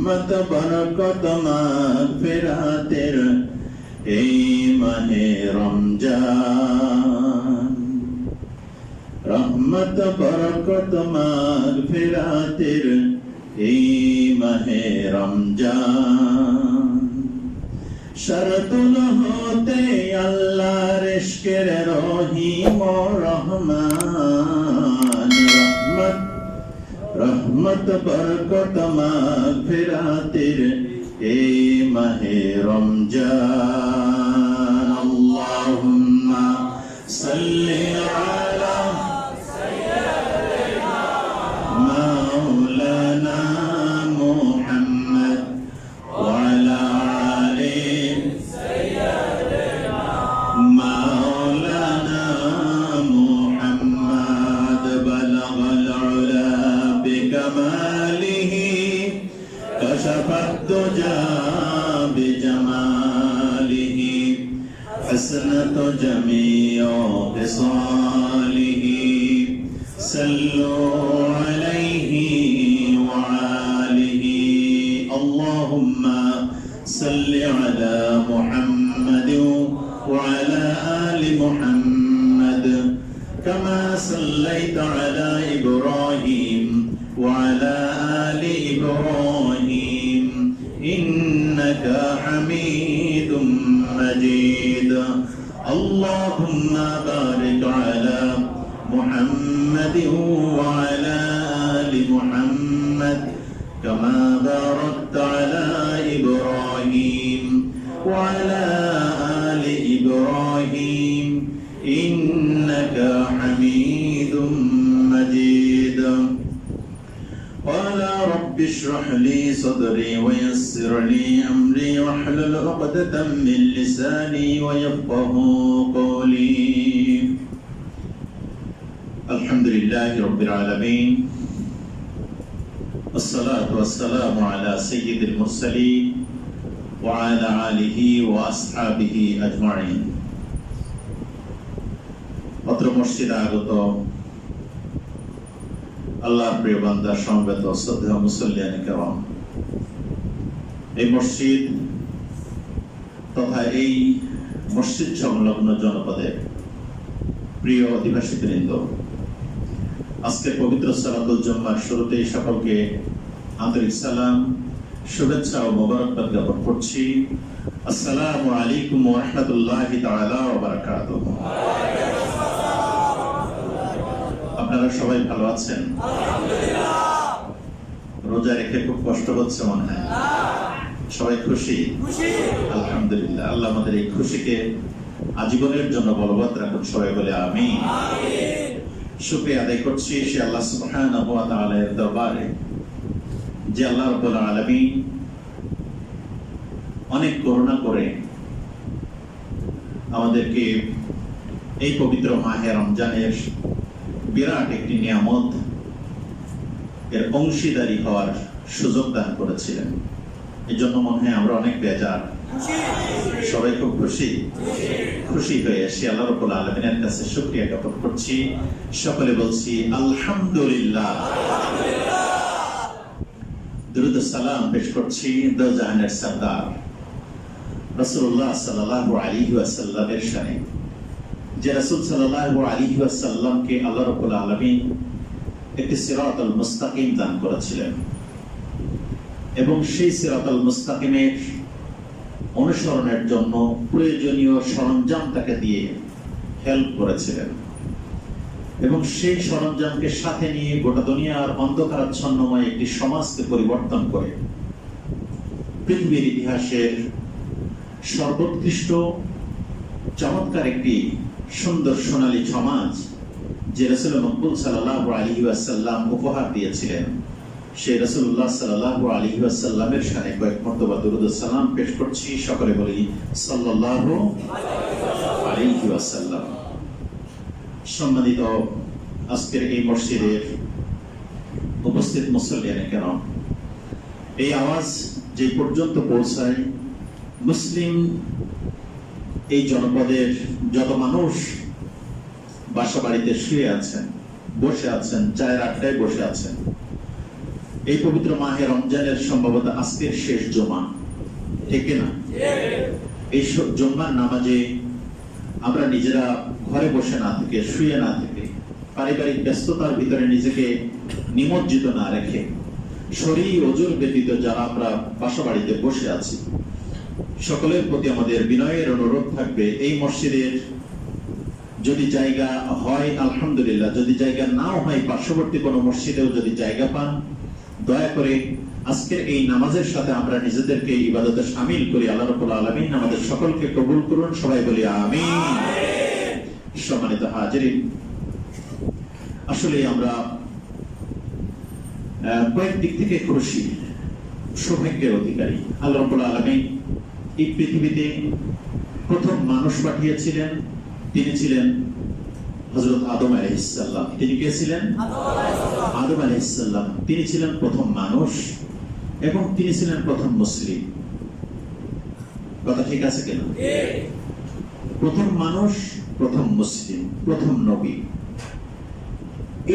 রহমত বরকত মাগফিরাতের এই মাহে রমজান, রহমত বরকত মাগফিরাতের এই মাহে রমজান। শরতুল হতে আল্লাহর ইশকের রহিম ও রহমান, রহমত রহমত বরকত মাগফিরাতের এই মাহে রমজান। আল্লাহুম্মা সাল্লি আলা সাইয়্যিদিনা মাওলানা মুহাম্মদ ওয়া আলা আলি সাইয়্যিদিনা মাওলানা মুহাম্মদ। বালাগাল উলা বিকামালিহি কাশাফাত দুজা বিজামালিহি حسنت جميع خصاله صلوا عليه وآله اللهم صل على محمد وعلى آل محمد كما صليت على إبراهيم وعلى آل إبراهيم إنك حميد مجيد اللهم بارك على محمد وعلى آل محمد كما باركت على إبراهيم وعلى آل إبراهيم إنك حميد مجيد قال رب اشرح لي صدري ويسر لي أمري واحلل عقدة من لساني ويفقهوا قولي الحمد لله رب العالمين الصلاة والسلام على سيد المرسلين وعلى آله وأصحابه أجمعين অত্র মসজিদে আগত আল্লাহর প্রিয় বান্দা সমবেত শ্রদ্ধেয় মুসল্লিয়ানে কেরাম, এই মসজিদ তথা এই মসজিদ সংলগ্ন জনপদের প্রিয় অধিবাসীবৃন্দ, আজকে পবিত্র সালাতুল জুম্মার শুরুতেই সকলকে আন্তরিক সালাম, শুভেচ্ছা ও মোবারকবাদ জ্ঞাপন করছি। আসসালামু আলাইকুম ওয়া রাহমাতুল্লাহি তাআলা ওয়া বারাকাতুহু। আপনারা সবাই ভালো আছেন? রোজা রেখে খুব কষ্ট হচ্ছে মনে হয়? সবাই খুশি? আলহামদুলিল্লাহ। আল্লাহ আমাদের এই খুশিকে আজীবনের জন্য বলবৎ রাখুন। সবাই বলে আমিন। শুকরিয়া আদায় করছি সে আল্লাহ সুবহানাহু ওয়া তাআলার দরবারে যে আল্লাহ রাব্বুল আলামিন অনেক করুণা করে আমাদেরকে এই পবিত্র মাহে রমজানের বিরাট একটি নিয়ামত এর অংশীদারি হওয়ার সুযোগ দান করেছিলেন। এই জন্য মনে হয় আমরা অনেক বেজার, সবাই খুব খুশি হয়ে এসে আল্লাহ রাব্বুল আলামিনের কাছে শুকরিয়া জ্ঞাপন করছি। সকলে বলছি আলহামদুলিল্লাহ। দুরূদ ও সালাম পেশ করছি দো জাহানের সরদার রাসূলুল্লাহ সাল্লাল্লাহু আলাইহি ওয়াসাল্লামের শানে, যে রাসূল সাল্লাল্লাহু আলাইহি ওয়াসাল্লামকে আল্লাহ রাব্বুল আলামিন একটি সিরাতাল মুস্তাকিম দান করেছিলেন এবং সেই সিরাতাল মুস্তাকিমের অনুসরণের জন্য প্রয়োজনীয় সরঞ্জাম তাকে দিয়ে হেল্প করেছিলেন এবং সেই সরঞ্জামকে সাথে নিয়ে গোটা দুনিয়ার অন্ধকারাচ্ছন্নময় একটি সমাজকে পরিবর্তন করে পৃথিবীর ইতিহাসের সর্বোৎকৃষ্ট চমৎকার একটি সুন্দর সোনালী সমাজ যে রাসূল মকবুল সাল্লাল্লাহু আলাইহি ওয়াসাল্লাম উপহার দিয়েছিলেন, সেই রাসূলুল্লাহ সাল্লাল্লাহু আলাইহি ওয়াসাল্লামের শানে কয়েক মর্তবা দুরূদ ও সালাম পেশ করছি। সকলে বলি সাল্লাল্লাহু আলাইহি ওয়াসাল্লাম। সম্মানিত আজকের এই মসজিদের উপস্থিত মুসল্লিয়ানে কেরাম, এই আওয়াজ যে পর্যন্ত পৌঁছায় মুসলিম এই জনপদের যত মানুষ বাসা বাড়িতে শুয়ে আছেন, বসে আছেন, চায়ের আড্ডায় বসে আছেন, এই পবিত্র মাহে রমজানের সম্ভবত আজকের শেষ জুমা, ঠিক না? এই জুম্মার নামাজে আমরা নিজেরা ঘরে বসে না থেকে, শুয়ে না থেকে, পারিবারিক ব্যস্ততার ভিতরে নিজেকে নিমজ্জিত না রেখে, শরী ওজুর ব্যতীত যারা আমরা বাসা বাড়িতে বসে আছি, সকলের প্রতি আমাদের বিনয়ের অনুরোধ থাকবে, এই মসজিদের যদি জায়গা হয় আলহামদুলিল্লাহ, যদি জায়গা নাও হয় পার্শ্ববর্তী কোনো মসজিদেও যদি জায়গা পান, দয়া করে আজকের এই নামাজের সাথে আমরা নিজেদেরকে ইবাদতে শামিল করি। আল্লাহ রাব্বুল আলামিন আমাদের সকলকে কবুল করুন, সবাই বলি আমিন। সম্মানিত হাজিরিন, আসলে আমরা কয়েক দিক থেকে খুশি, সৌভাগ্যের অধিকারী। আল্লাহ রাব্বুল আলামিন এই পৃথিবীতে প্রথম মানুষ পাঠিয়েছিলেন, তিনি ছিলেন হযরত আদম আলাইহিস সালাম। তিনি কে ছিলেন? আদম আলাইহিস সালাম। তিনি ছিলেন প্রথম মানুষ এবং তিনি ছিলেন প্রথম মুসলিম। কথা ঠিক আছে কেন? প্রথম মানুষ, প্রথম মুসলিম, প্রথম নবী।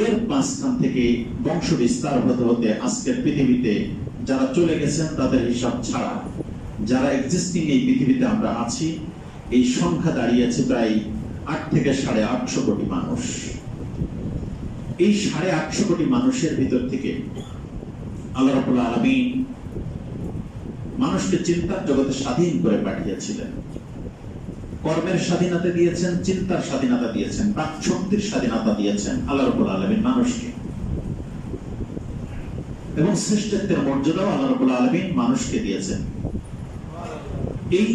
এর মাঝখান থেকে বংশ বিস্তার হতে হতে আজকের পৃথিবীতে যারা চলে গেছেন তাদের হিসাব ছাড়া যারা এক্সিস্টিং এই পৃথিবীতে আমরা আছি, এই সংখ্যা দাঁড়িয়েছে প্রায় 8 থেকে 850 কোটি মানুষ। এই 850 কোটি মানুষের ভিতর থেকে আল্লাহ রাব্বুল আলামিন মানুষকে চিন্তার জগতে স্বাধীন করে পাঠিয়েছিলেন। কর্মের স্বাধীনতা দিয়েছেন, চিন্তার স্বাধীনতা দিয়েছেন, বাক শক্তির স্বাধীনতা দিয়েছেন আল্লাহ রাব্বুল আলামিন মানুষকে, এবং শ্রেষ্ঠত্বের মর্যাদাও আল্লাহ রাব্বুল আলামিন মানুষকে দিয়েছেন। এই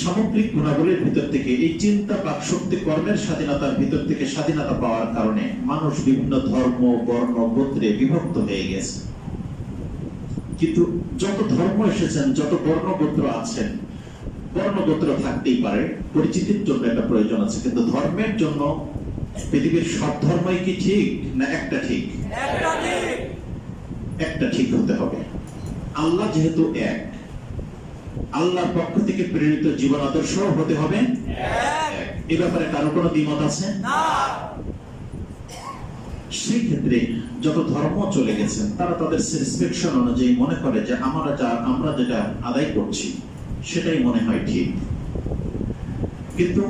সামগ্রিক গুণাবলীর ভিতর থেকে, এই চিন্তা, বাক শক্তি, কর্মের স্বাধীনতার ভিতর থেকে স্বাধীনতা পাওয়ার কারণে মানুষ বিভিন্ন ধর্ম, বর্ণ, গোত্রে বিভক্ত হয়ে গেছে। কিন্তু যত ধর্ম এসেছেন, যত বর্ণ গোত্র আছেন, বর্ণ গোত্র থাকতেই পারে, পরিচিতির জন্য একটা প্রয়োজন আছে, কিন্তু ধর্মের জন্য পৃথিবীর সব ধর্মই কি ঠিক না একটা ঠিক? একটা ঠিক হতে হবে। আল্লাহ যেহেতু এক, আল্লাহর পক্ষ থেকে প্রেরিত জীবন আদর্শ হতে হবে এক। এ ব্যাপারে কারো কোনো দ্বিমত আছে? সেই ক্ষেত্রে যত ধর্ম চলে গেছেন তারা তাদের স্যাটিসফ্যাকশন অনুযায়ী মনে করে যে আমরা যেটা আদায় করছি সেটাই মনে হয় ঠিক। কিন্তু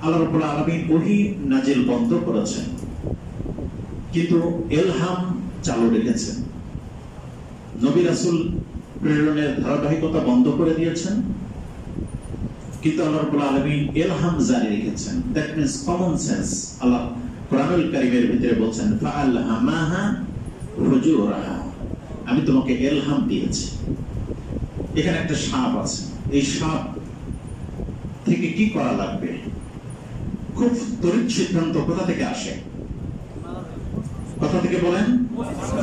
আল্লাহ রাব্বুল আলামিন ওহী নাজিল বন্ধ করেছেন, কিন্তু ইলহাম চালু রেখেছেন। নবী রাসূল প্রেরণের ধারাবাহিকতা বন্ধ করে দিয়েছেন, কিন্তু আল্লাহ রাব্বুল আলামিন ইলহাম জারি রেখেছেন। That means common sense. আল্লাহ কোরআনুল কারীমের ভিতরে বলছেন ফাআলহামাহা ফুজুরাহা, আমি তোমাকে ইলহাম দিয়েছি। এখানে একটা সাপ আছে, এই সাপ থেকে কি করা লাগবে? খুব তড়িৎ সিদ্ধান্ত কোথা থেকে আসে? কথা থেকে বলেন,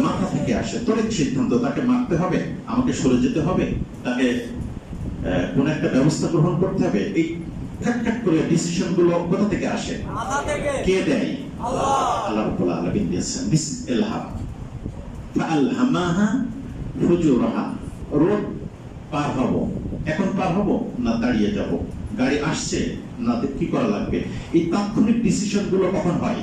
মাথা থেকে আসে। তড়িৎ সিদ্ধান্ত, তাকে মারতে হবে, আমাকে সরে যেতে হবে, তাকে কোন একটা ব্যবস্থা গ্রহণ করতে হবে। এই ঠ্যাক করে ডিসিশন গুলো কোথা থেকে আসে? মাথা থেকে। কে দেয়? আল্লাহ। আল্লাহ রাব্বুল আলামিন দিয়েছেন। দিস ইলহাম। ফাআলহামাহা ফুজুরাহা, রোড পার হব, এখন পার হব না দাঁড়িয়ে যাব, গাড়ি আসছে না কি করা লাগবে, এই তাৎক্ষণিক ডিসিশন গুলো কখন হয়?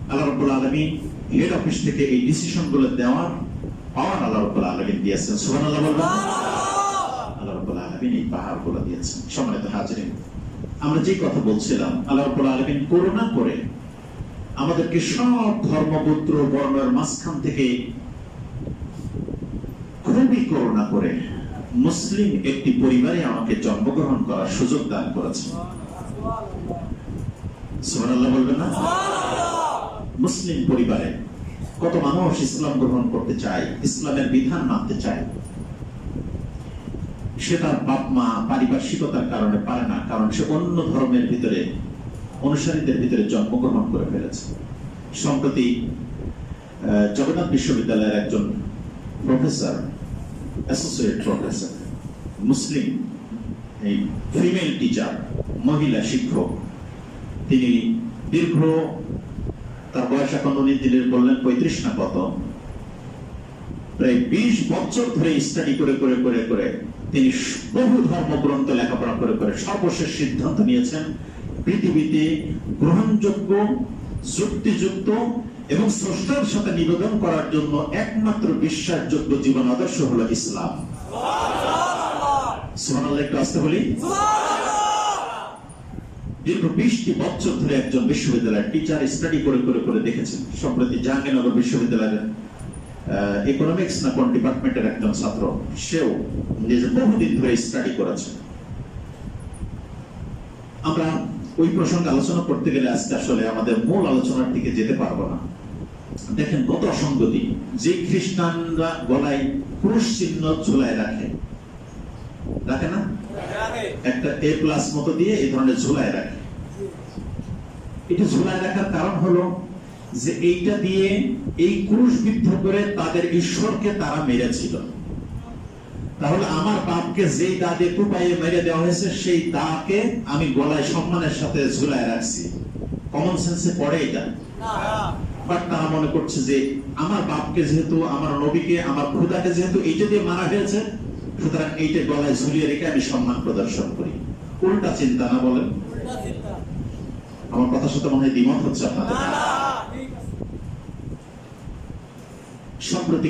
আল্লাহ রাব্বুল আলামিন হেড অফিস থেকে এই ডিসিশন গুলো দেওয়ার পাওয়ার আল্লাহ রাব্বুল আলামিন দিয়েছেন। সুবহানাল্লাহ বলবেন। আল্লাহ রাব্বুল আলামিন এই পাওয়ার গুলো দিয়েছেন। সম্মানিত হাজিরিন, আমরা যে কথা বলছিলাম, আল্লাহ রাব্বুল আলামিন করুণা করে আমাদেরকে সব ধর্মগোত্র বর্ণের মাঝখান থেকে খুবই করুণা করে মুসলিম একটি পরিবারে আমাকে জন্মগ্রহণ করার সুযোগ দান করেছেন। সুবহানাল্লাহ বলবেন না? মুসলিম পরিবারে কত মানুষ ইসলাম গ্রহণ করতে চায়, ইসলামের বিধান মানতে চায়, সে তার বাপ মা পারিপার্শ্বিকতার কারণে পারে না, কারণ সে অন্য ধর্মের ভিতরে, অনুসারীদের ভিতরে জন্মগ্রহণ করে ফেলেছে। সম্প্রতি জগন্নাথ বিশ্ববিদ্যালয়ের একজন প্রফেসর, অ্যাসোসিয়েট প্রফেসর, মুসলিম, এই ফিমেল টিচার, মহিলা শিক্ষক, তিনি দীর্ঘ, তার বয়স এখন উনি বললেন 35 না কত, প্রায় 20 বছর ধরে স্টাডি করে করে করে করে তিনি বহু ধর্মগ্রন্থ লেখাপড়া করে করে সর্বশেষ সিদ্ধান্ত নিয়েছেন পৃথিবীতে গ্রহণযোগ্য, যুক্তিযুক্ত এবং স্রষ্টার সাথে নিবেদন করার জন্য একমাত্র বিশ্বাসযোগ্য জীবন আদর্শ হলো ইসলাম। সুবহানাল্লাহ, একটু আসতে বলি। দীর্ঘ 20টি বছর ধরে একজন বিশ্ববিদ্যালয়ের টিচার স্টাডি করে করে করে দেখেছেন। সম্প্রতি জাহাঙ্গীরনগর বিশ্ববিদ্যালয়ের ইকোনমিক্স না কোন ডিপার্টমেন্টের একজন ছাত্র, সেও নিজে বহুদিন ধরে স্টাডি করেছে। আমরা ওই প্রসঙ্গে আলোচনা করতে গেলে আজকে আসলে আমাদের মূল আলোচনার দিকে যেতে পারবো না। দেখেন কত অসঙ্গতি, যে খ্রিস্টানরা গলায় ক্রুশ চিহ্ন ঝুলায় রাখে না, একটা A+ মতো দিয়ে এই ধরনের ঝুলায় রাখে। এটা ঝুলায় রাখার কারণ হলো যে এইটা দিয়ে এই ক্রুশ বিদ্ধ করে তাদের ঈশ্বরকে তারা মেরেছিল। তাহলে আমার বাপকে যেই দা দিয়ে কুপাইয়ে মেরে দেওয়া হয়েছে সেই দাকে আমি গলায় সম্মানের সাথে ঝুলায় রাখছি। কমন সেন্সে পড়ে এটা? বাট তারা মনে করছে যে আমার বাপকে যেহেতু, আমার নবীকে, আমার খোদাকে যেহেতু এইটা দিয়ে মারা হয়েছে, সুতরাং এইটা গলায় ঝুলিয়ে রেখে আমি সম্মান প্রদর্শন করি। উল্টা চিন্তা না বলেন? আমার কথার সাথে মনে হয় দ্বিমত হচ্ছে আপনাদের। সম্প্রতি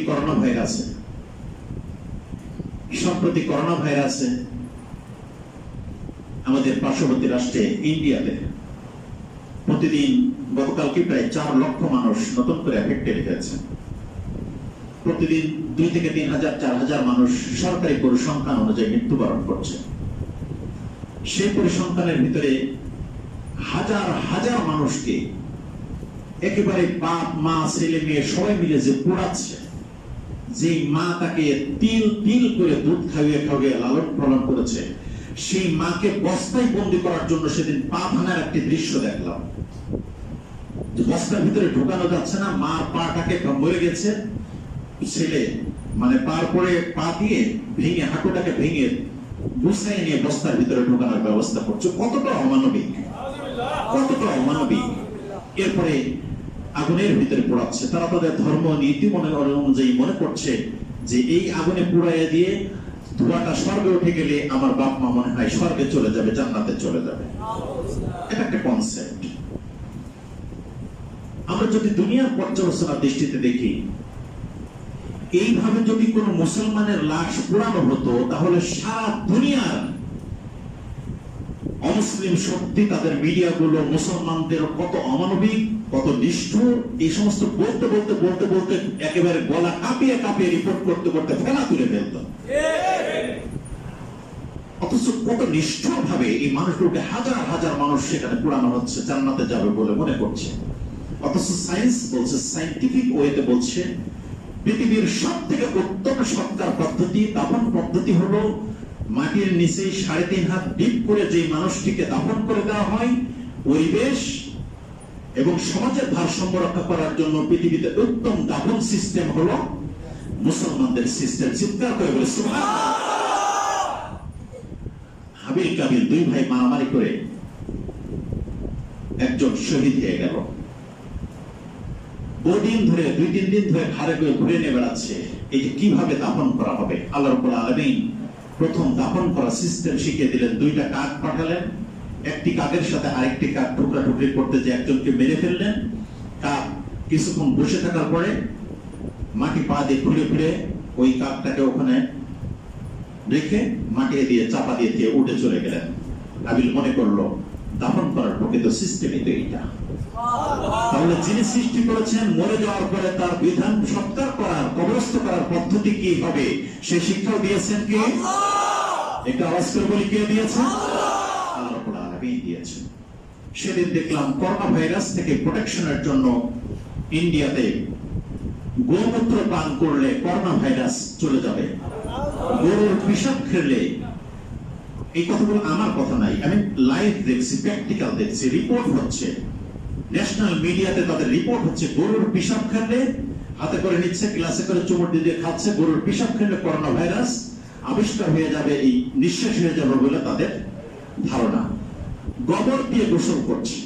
করোনা ভাইরাসে আমাদের পার্শ্ববর্তী রাষ্ট্রে ইন্ডিয়াতে প্রতিদিন গতকালকে প্রায় 4 লক্ষ মানুষ নতুন করে এফেক্টেড হয়েছে। প্রতিদিন 2 থেকে 3 হাজার 4 হাজার মানুষ সরকারি পরিসংখ্যান অনুযায়ী মৃত্যুবরণ করছে। সেই পরিসংখ্যানের ভিতরে হাজার হাজার মানুষকে একেবারে বাপ মা ছেলে মেয়ে সবাই মিলে যে পোড়াচ্ছে, যে মা তাকে তিল তিল করে দুধ খাইয়ে খাইয়ে লালন পালন করেছে, সেই মাকে বস্তায় বন্দি করার জন্য সেদিন পা ভাঙার একটি দৃশ্য দেখলাম। বস্তার ভিতরে ঢোকানো যাচ্ছে না, মার পাটাকে মরে গেছে, ছেলে মানে পার পরে পা দিয়ে ভেঙে হাঁটুটাকে ভেঙে গুছাই নিয়ে বস্তার ভিতরে ঢোকানোর ব্যবস্থা করছে। কতটা অমানবিক! এরপরে আগুনের ভিতরে পোড়াচ্ছে। তারা তাদের ধর্ম নীতি অনুযায়ী মনে করছে যে এই আগুনে পুড়াইয়া দিয়ে ধোঁয়াটা স্বর্গে উঠে গেলে আমার বাপ মা মনে হয় স্বর্গে চলে যাবে, জান্নাতে চলে যাবে। এটা একটা কনসেপ্ট। আমরা যদি দুনিয়ার পর্যালোচনার দৃষ্টিতে দেখি, এইভাবে যদি কোন মুসলমানের লাশ পোড়ানো হতো তাহলে সারা দুনিয়ার অমুসলিম শক্তি, তাদের মিডিয়াগুলো মুসলমানদের কত অমানবিক, কত নিষ্ঠুর, এই সমস্ত বলতে বলতে বলতে বলতে একেবারে গলা কাঁপিয়ে কাঁপিয়ে রিপোর্ট করতে করতে ফেলা তুলে ফেলত। অথচ কত নিষ্ঠুর ভাবে এই মানুষগুলোকে হাজার হাজার মানুষ সেখানে পোড়ানো হচ্ছে, জান্নাতে যাবে বলে মনে করছে। অথচ সায়েন্স বলছে, সায়েন্টিফিক ওয়েতে বলছে, পৃথিবীর সব থেকে উত্তম সৎকার পদ্ধতি, দাফন পদ্ধতি হলো মাটির নিচে 3.5 হাত ডিপ করে যে মানুষটিকে দাফন করে দেওয়া হয়। পরিবেশ এবং সমাজের ভারসাম্য রক্ষা করার জন্য পৃথিবীতে উত্তম দাফন সিস্টেম হলো মুসলমানদের সিস্টেম। চিৎকার করে বলে সুবহানাল্লাহ। হাবিল কাবিল 2 ভাই মারামারি করে একজন শহীদ হয়ে গেল। বহুদিন ধরে 2-3 দিন ধরে ঘাড়ে করে ঘুরে নিয়ে বেড়াচ্ছে এই যে কিভাবে দাফন করা হবে। আল্লাহ রাব্বুল আলামিন প্রথম দাফন করা সিস্টেম শিখিয়ে দিলেন। 2টা কাক পাঠালেন, একটি কাকের সাথে আরেকটি কাক টুকরা টুকরি করতে যে একজনকে মেরে ফেললেন। কাক কিছুক্ষণ বসে থাকার পরে মাটি পা দিয়ে ঘুরে ঘুরে ওই কাকটাকে ওখানে রেখে মাটি দিয়ে চাপা দিয়ে উঠে চলে গেলেন। হাবিল মনে করলো দাফন করার প্রকৃত সিস্টেমই তো এইটা। তাহলে যিনি সৃষ্টি করেছেন, মরে যাওয়ার পরে তার বিধান সৎকার করার, কবরস্থ করার পদ্ধতি কি হবে সে শিক্ষাও দিয়েছেন কে? একটা আওয়াজ করে বলি, কে দিয়েছেন? আল্লাহ রাব্বুল আলামিন দিয়েছেন। সেদিন দেখলাম করোনা ভাইরাস থেকে প্রোটেকশনের জন্য ইন্ডিয়াতে গোমূত্র পান করলে করোনা ভাইরাস চলে যাবে। গরুর পিশাব খেলে, এই কথাগুলো আমার কথা নাই, আমি লাইভ দেখছি, প্র্যাকটিক্যাল দেখছি, রিপোর্ট হচ্ছে ন্যাশনাল মিডিয়াতে, তাদের রিপোর্ট হচ্ছে গরুর পিশাব খেলে হাতে করে নিচ্ছে, গ্লাসে করে চুমুট দিয়ে খাচ্ছে। গরুর পিশাব খেলে করোনা ভাইরাস আবিষ্কার হয়ে যাবে, এই নিঃশ্বাস হয়ে যাবে বলে তাদের ধারণা। গোবর দিয়ে গোসল করছে,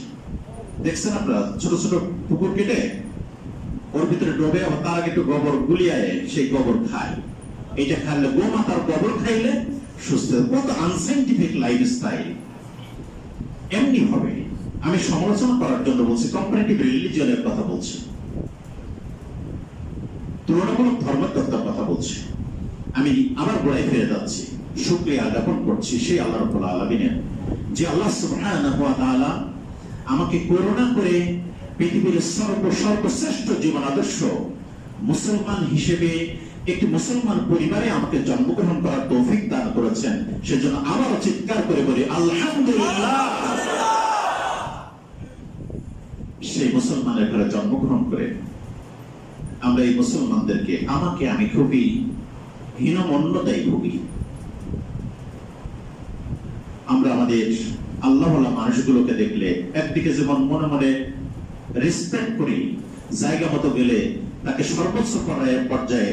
দেখছেন আপনারা, ছোট ছোট পুকুর কেটে ওর ভিতরে ডোবে, আবার তার আগে একটু গোবর গুলিয়ে সেই গোবর খায়। এটা খাইলে গোমাতার গোবর খাইলে সুস্থ। কত আনসাইন্টিফিক লাইফস্টাইল। এমনি হবে, আমি সমালোচনা করার জন্য বলছি, কম্পারেটিভ রিলিজিয়নের কথা বলছি। তুলনামূলক ধর্মতত্ত্বের কথা বলছি। আমি আবার গোড়ায় ফিরে যাচ্ছি, শুকরিয়া জ্ঞাপন করছি সেই আল্লাহ রাব্বুল আলামিনের, যে আল্লাহ সুবহানাহু ওয়া তাআলা আমাকে করুণা করে পৃথিবীর সর্বশ্রেষ্ঠ জীবন আদর্শ মুসলমান হিসেবে একটি মুসলমান পরিবারে আমাকে জন্মগ্রহণ করার তৌফিক দান করেছেন। সেজন্য আবারও চিৎকার করে বলি আলহামদুলিল্লাহ। সেই মুসলমানের ঘরে জন্মগ্রহণ করে আমরা এই মুসলমানদেরকে আমি খুবই হীনমন্যতায় ভুগি। আমরা আমাদের আল্লাহওয়ালা মানুষগুলোকে দেখলে একদিকে যেমন মনে মনে রেসপেক্ট করি, জায়গা মতো গেলে তাকে সর্বোচ্চ পর্যায়ে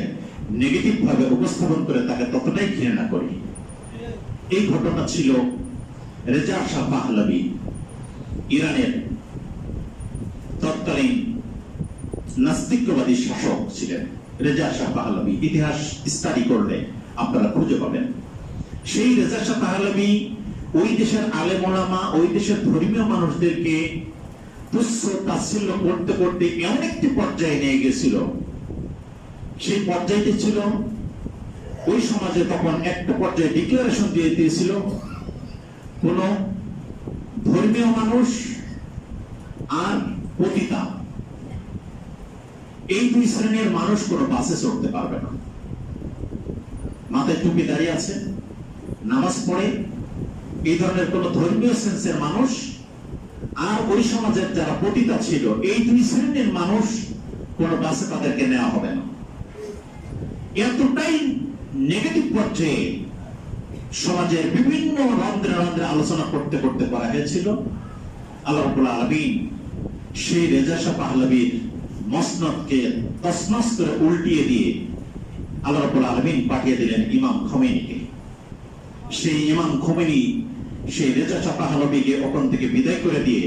নেগেটিভ ভাবে উপস্থাপন করে তাকে ততটাই ঘৃণা করি। এই ঘটনা ছিল রেজা শাহ পাহলভী, ইরানের তৎকালীন নাস্তিকবাদী শাসক ছিলেন রেজা শাহ পাহলভী। ইতিহাস স্টাডি করলে আপনারা খুঁজে পাবেন। সেই রেজা শাহ পাহলভী ওই দেশের আলেম ওলামা, ওই দেশের ধর্মীয় মানুষদেরকে তুচ্ছ তাচ্ছিল্য করতে করতে এমন একটি পর্যায়ে নিয়ে গেছিল, সেই পর্যায়টি ছিল ওই সমাজে তখন একটা পর্যায়ে ডিক্লারেশন দিয়ে দিয়েছিল, কোন ধর্মীয় মানুষ আর পতিতা এই দুই শ্রেণীর মানুষ কোনো বাসে চড়তে পারবে না। মাথায় টুপি দাঁড়িয়ে আছে, নামাজ পড়ে, এই ধরনের কোন ধর্মীয় সেন্সের মানুষ আর ওই সমাজের যারা পতিতা ছিল এই দুই শ্রেণীর মানুষ কোন বাসে তাদেরকে নেওয়া হবে না। এতটাই নেগেটিভ পর্যায়ে সমাজের বিভিন্ন রন্ধ্রে রন্ধ্রে আলোচনা করতে করতে করা হয়েছিল। আল্লাহ রাব্বুল আলামিন সেই রেজা শাহ পাহলভীর মসনদকে তছনছ করে উল্টিয়ে দিয়ে আল্লাহ রাব্বুল আলামিন পাঠিয়ে দিলেন ইমাম খোমেনিকে। সেই ইমাম খোমেনি সেই রেজা শাহ পাহলভীকে ওখান থেকে বিদায় করে দিয়ে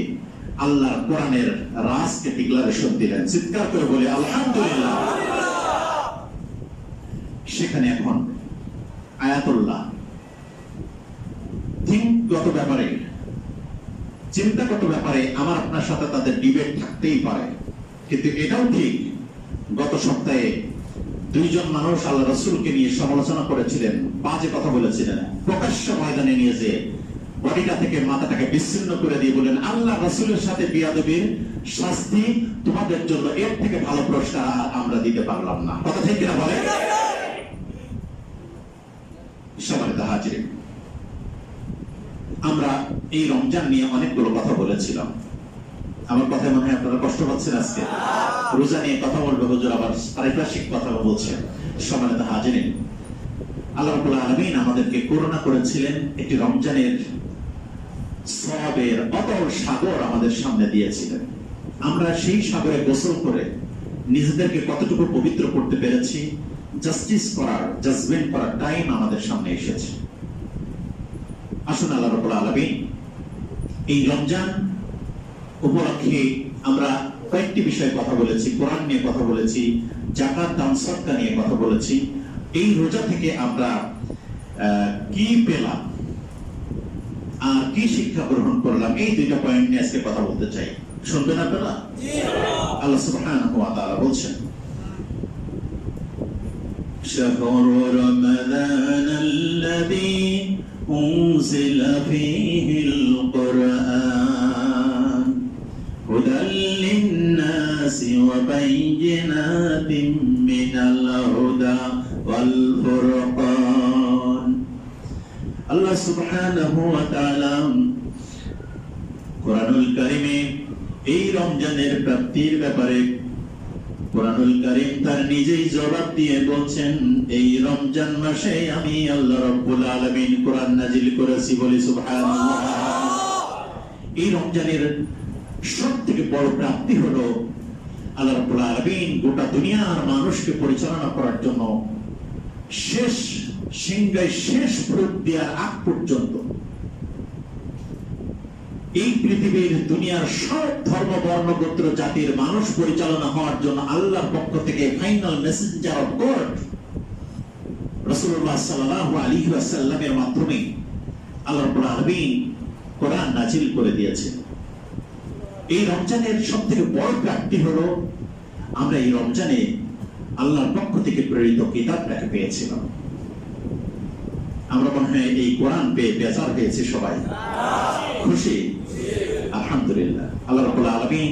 আল্লাহর কোরআনের রাজকে ডিক্লারেশন দিলেন। চিৎকার করে বলে আলহামদুলিল্লাহ। সেখানে এখন আয়াতুল্লাহ থিঙ্কগত ব্যাপারে, চিন্তাগত ব্যাপারে আমার আপনার সাথে তাদের ডিবেট থাকতেই পারে, কিন্তু এটাও ঠিক গত সপ্তাহে দুইজন মানুষ আল্লাহ রাসূলকে নিয়ে সমালোচনা করেছিলেন, বাজে কথা বলেছিলেন, প্রকাশ্য ময়দানে নিয়ে যে বডিটা থেকে মাথাটাকে বিচ্ছিন্ন করে দিয়ে বলেন আল্লাহ রাসূলের সাথে বিয়াদবির শাস্তি তোমাদের জন্য এর থেকে ভালো পুরস্কার আমরা দিতে পারলাম না। কথা ঠিক কিনা বলে? সম্মানিত হাজিরিন, আমরা এই রমজান নিয়ে অনেকগুলো কথা বলেছিলাম। আমার কথা মনে হয় আপনারা কষ্ট পাচ্ছেন। আজকে রোজা নিয়ে কথা বলবে, হুজুর আবার পারিপার্শ্বিক কথা বলছেন। সম্মানিত হাজিরিন, আল্লাহ রাব্বুল আলামিন আমাদেরকে করুণা করেছিলেন, একটি রমজানের সওয়াবের অতল সাগর আমাদের সামনে দিয়েছিলেন। আমরা সেই সাগরে গোসল করে নিজেদেরকে কতটুকু পবিত্র করতে পেরেছি, জাস্টিস করার, জাজমেন্ট করার টাইম আমাদের সামনে এসেছে। আসুন আল্লাহ রাব্বুল আলামিন এই রমজান উপলক্ষে আমরা কয়েকটি বিষয়ে কথা বলেছি, কোরআন নিয়ে কথা বলেছি, যাকাত দান সদকা নিয়ে কথা বলেছি। এই রোজা থেকে আমরা কি পেলাম আর কি শিক্ষা গ্রহণ করলাম, এই দুইটা পয়েন্ট নিয়ে আজকে কথা বলতে চাই। শুনবেন আপনারা? আল্লাহ সুবহানাহু ওয়া তাআলা বলছেন, শাহরু রমাদান আল্লাযী উনজিলা ফীহিল কুরআন হুদাল লিন-নাসি ওয়া বাইয়িনাতিন মিনাল হুদা ওয়াল ফুরকান। আল্লাহ সুবহানাহু ওয়া তাআলা কোরআনুল কারীমে এই রমজানের প্রাপ্তির ব্যাপারে কোরআনুল কারীম তার নিজেই জবাব দিয়ে বলছেন, এই রমজান মাসে আমি আল্লাহ রাব্বুল আলামিন কোরআন নাজিল করেছি। বলি সুবহানাল্লাহ। এই রমজানের সবথেকে বড় প্রাপ্তি হলো আল্লাহ রাব্বুল আলামিন গোটা দুনিয়ার মানুষকে পরিচালনা করার জন্য শেষ সিংহায় শেষ ফেরত দেওয়ার আগ পর্যন্ত এই পৃথিবীর দুনিয়ার সব ধর্ম বর্ণ গোত্র জাতির মানুষ পরিচালনা হওয়ার জন্য আল্লাহর পক্ষ থেকে ফাইনাল মেসেঞ্জার অফ গড রাসূলুল্লাহ সাল্লাল্লাহু আলাইহি ওয়াসাল্লামের মাধ্যমে আল্লাহ রাব্বুল আলামিন কোরআন নাজিল করে দিয়েছেন। এই রমজানের সবথেকে বড় প্রাপ্তি হলো আমরা এই রমজানে আল্লাহর পক্ষ থেকে প্রেরিত কিতাবটাকে পেয়েছিলাম। আমরা মনে হয় এই কোরআন পেয়ে বেজার হয়েছি সবাই, খুশি? আলহামদুলিল্লাহ। আল্লাহ রাব্বুল আলামিন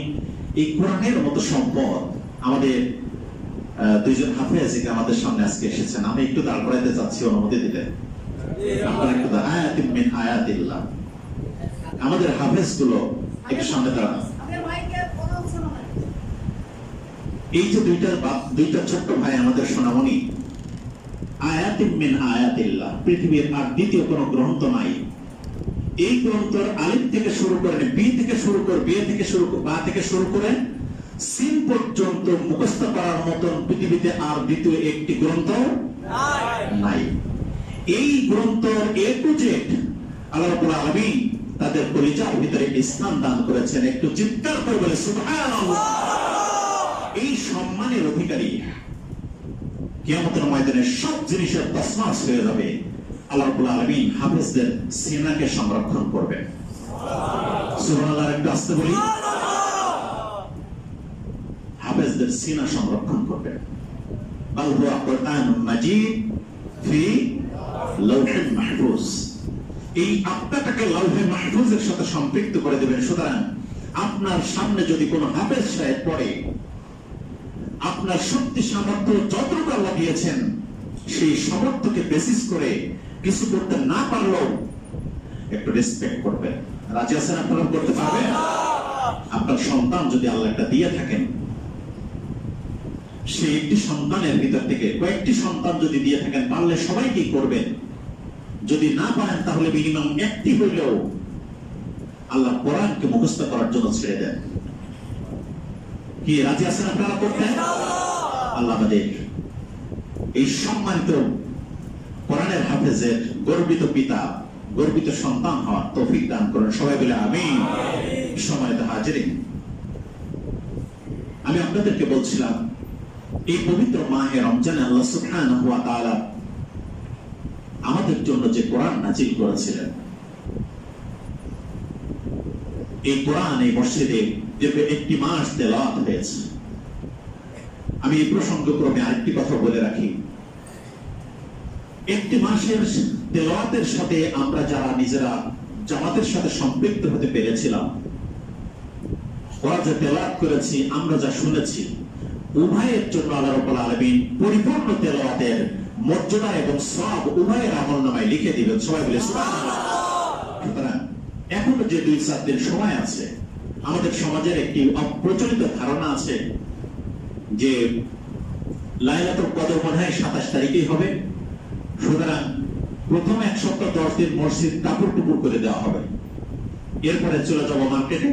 এই কোরআনের মতো সম্পদ আমাদের দুইজন হাফেজ আমাদের সামনে আজকে এসেছেন। আমি একটু দাঁড় করাইতে চাচ্ছি, অনুমতি দিলে আপনারা একটু আয়াতিন মিন আয়াতিল্লাহ, আমাদের হাফেজ গুলো একটু সামনে দাঁড়ান। এই যে দুইটা ছোট্ট ভাই আমাদের সোনামণি, আয়াতিন মিন আয়াতিল্লাহ, পৃথিবীর আর দ্বিতীয় কোনো গ্রন্থ নাই। এই গ্রন্থের আলিফ থেকে শুরু করে বি থেকে শুরু করে বে থেকে শুরু করে বা থেকে শুরু করে সিন পর্যন্ত মুখস্থ করার মতন পৃথিবীতে আর দ্বিতীয় একটি গ্রন্থ নাই। এই গ্রন্থের এ টু জেড আল্লাহ রাব্বুল আলামিন তাদের পরিচয় ভিতরে স্থান দান করেছেন। একটু চিৎকার করে বলে সুবহানাল্লাহ। এই সম্মানের অধিকারী কিয়ামতের ময়দানে সব জিনিসের তসমাস হয়ে যাবে। আল্লাহ রাব্বুল আলামিন হাফেজদের সিনাকে সংরক্ষণ করবেন। সুবহানাল্লাহ, একটু আস্তে বলি। হাফেজদের সিনা সংরক্ষণ করবেন। বাল হুয়া কুরআনুম মাজিদ ফি লাওহিল মাহফুজ। এই আত্মাটাকে লাওহে মাহফুজের সাথে সম্পৃক্ত করে দেবেন। সুতরাং আপনার সামনে যদি কোনো হাফেজ সাহেব পড়ে, আপনার শক্তি সামর্থ্য যতটুকু আল্লাহ দিয়েছেন সেই সামর্থ্যকে বেসিস করে কিছু করতে না পারলেও একটু রেসপেক্ট করবেন। রাজি আছেন? আপনারা করতে পারবেন? আপনার সন্তান যদি আল্লাহ একটা দিয়ে থাকেন, সেই একটি সন্তানের ভিতর থেকে কয়েকটি সন্তান যদি দিয়ে থাকেন, পারলে সবাইকেই করবেন। যদি না পারেন তাহলে মিনিমাম একটি হইলেও আল্লাহ কোরআনকে মুখস্থ করার জন্য ছেড়ে দেন। কি রাজি আছেন আপনারা করতে? আল্লাহ আমাদের এই সম্মানিত কোরআনের হাফেজের গর্বিত পিতা, গর্বিত সন্তান হওয়ার তৌফিক দান করেন। সবাই বলে আমিন। সম্মানিত হাজিরিন, আমি আপনাদেরকে বলছিলাম এই পবিত্র মাহে রমজানে আল্লাহ সুবহানাহু ওয়া তাআলা আমাদের জন্য যে কোরআন নাজিল করেছিলেন, এই কোরআন এই মসজিদে যে একটি মাস তেলাওয়াত হয়েছে। আমি এই প্রসঙ্গক্রমে আরেকটি কথা বলে রাখি। একটি মাসের তেলাওয়াতের সাথে আমরা যারা নিজেরা জামাতের সাথে সম্পৃক্ত হতে পেরেছিলাম, ওরা যে তেলাওয়াত করেছি, আমরা যা শুনেছি, উভয়ের জন্য আল্লাহ রাব্বুল আলামিন পরিপূর্ণ তেলাওয়াতের মর্যাদা এবং সওয়াব উভয়ের আমলনামায় লিখে দিবেন। সবাই বলে সুবহানাল্লাহ। সুতরাং এখনো যে 2-4 দিন সময় আছে, আমাদের সমাজের একটি অপ্রচলিত ধারণা আছে যে লাইলাতুল কদর মনে হয় 27 তারিখেই হবে। সুতরাং প্রথম 1 সপ্তাহ 10 দিন মসজিদ কাপড় টুকুর করে দেওয়া হবে, এরপরে চলে যাবো মার্কেটে।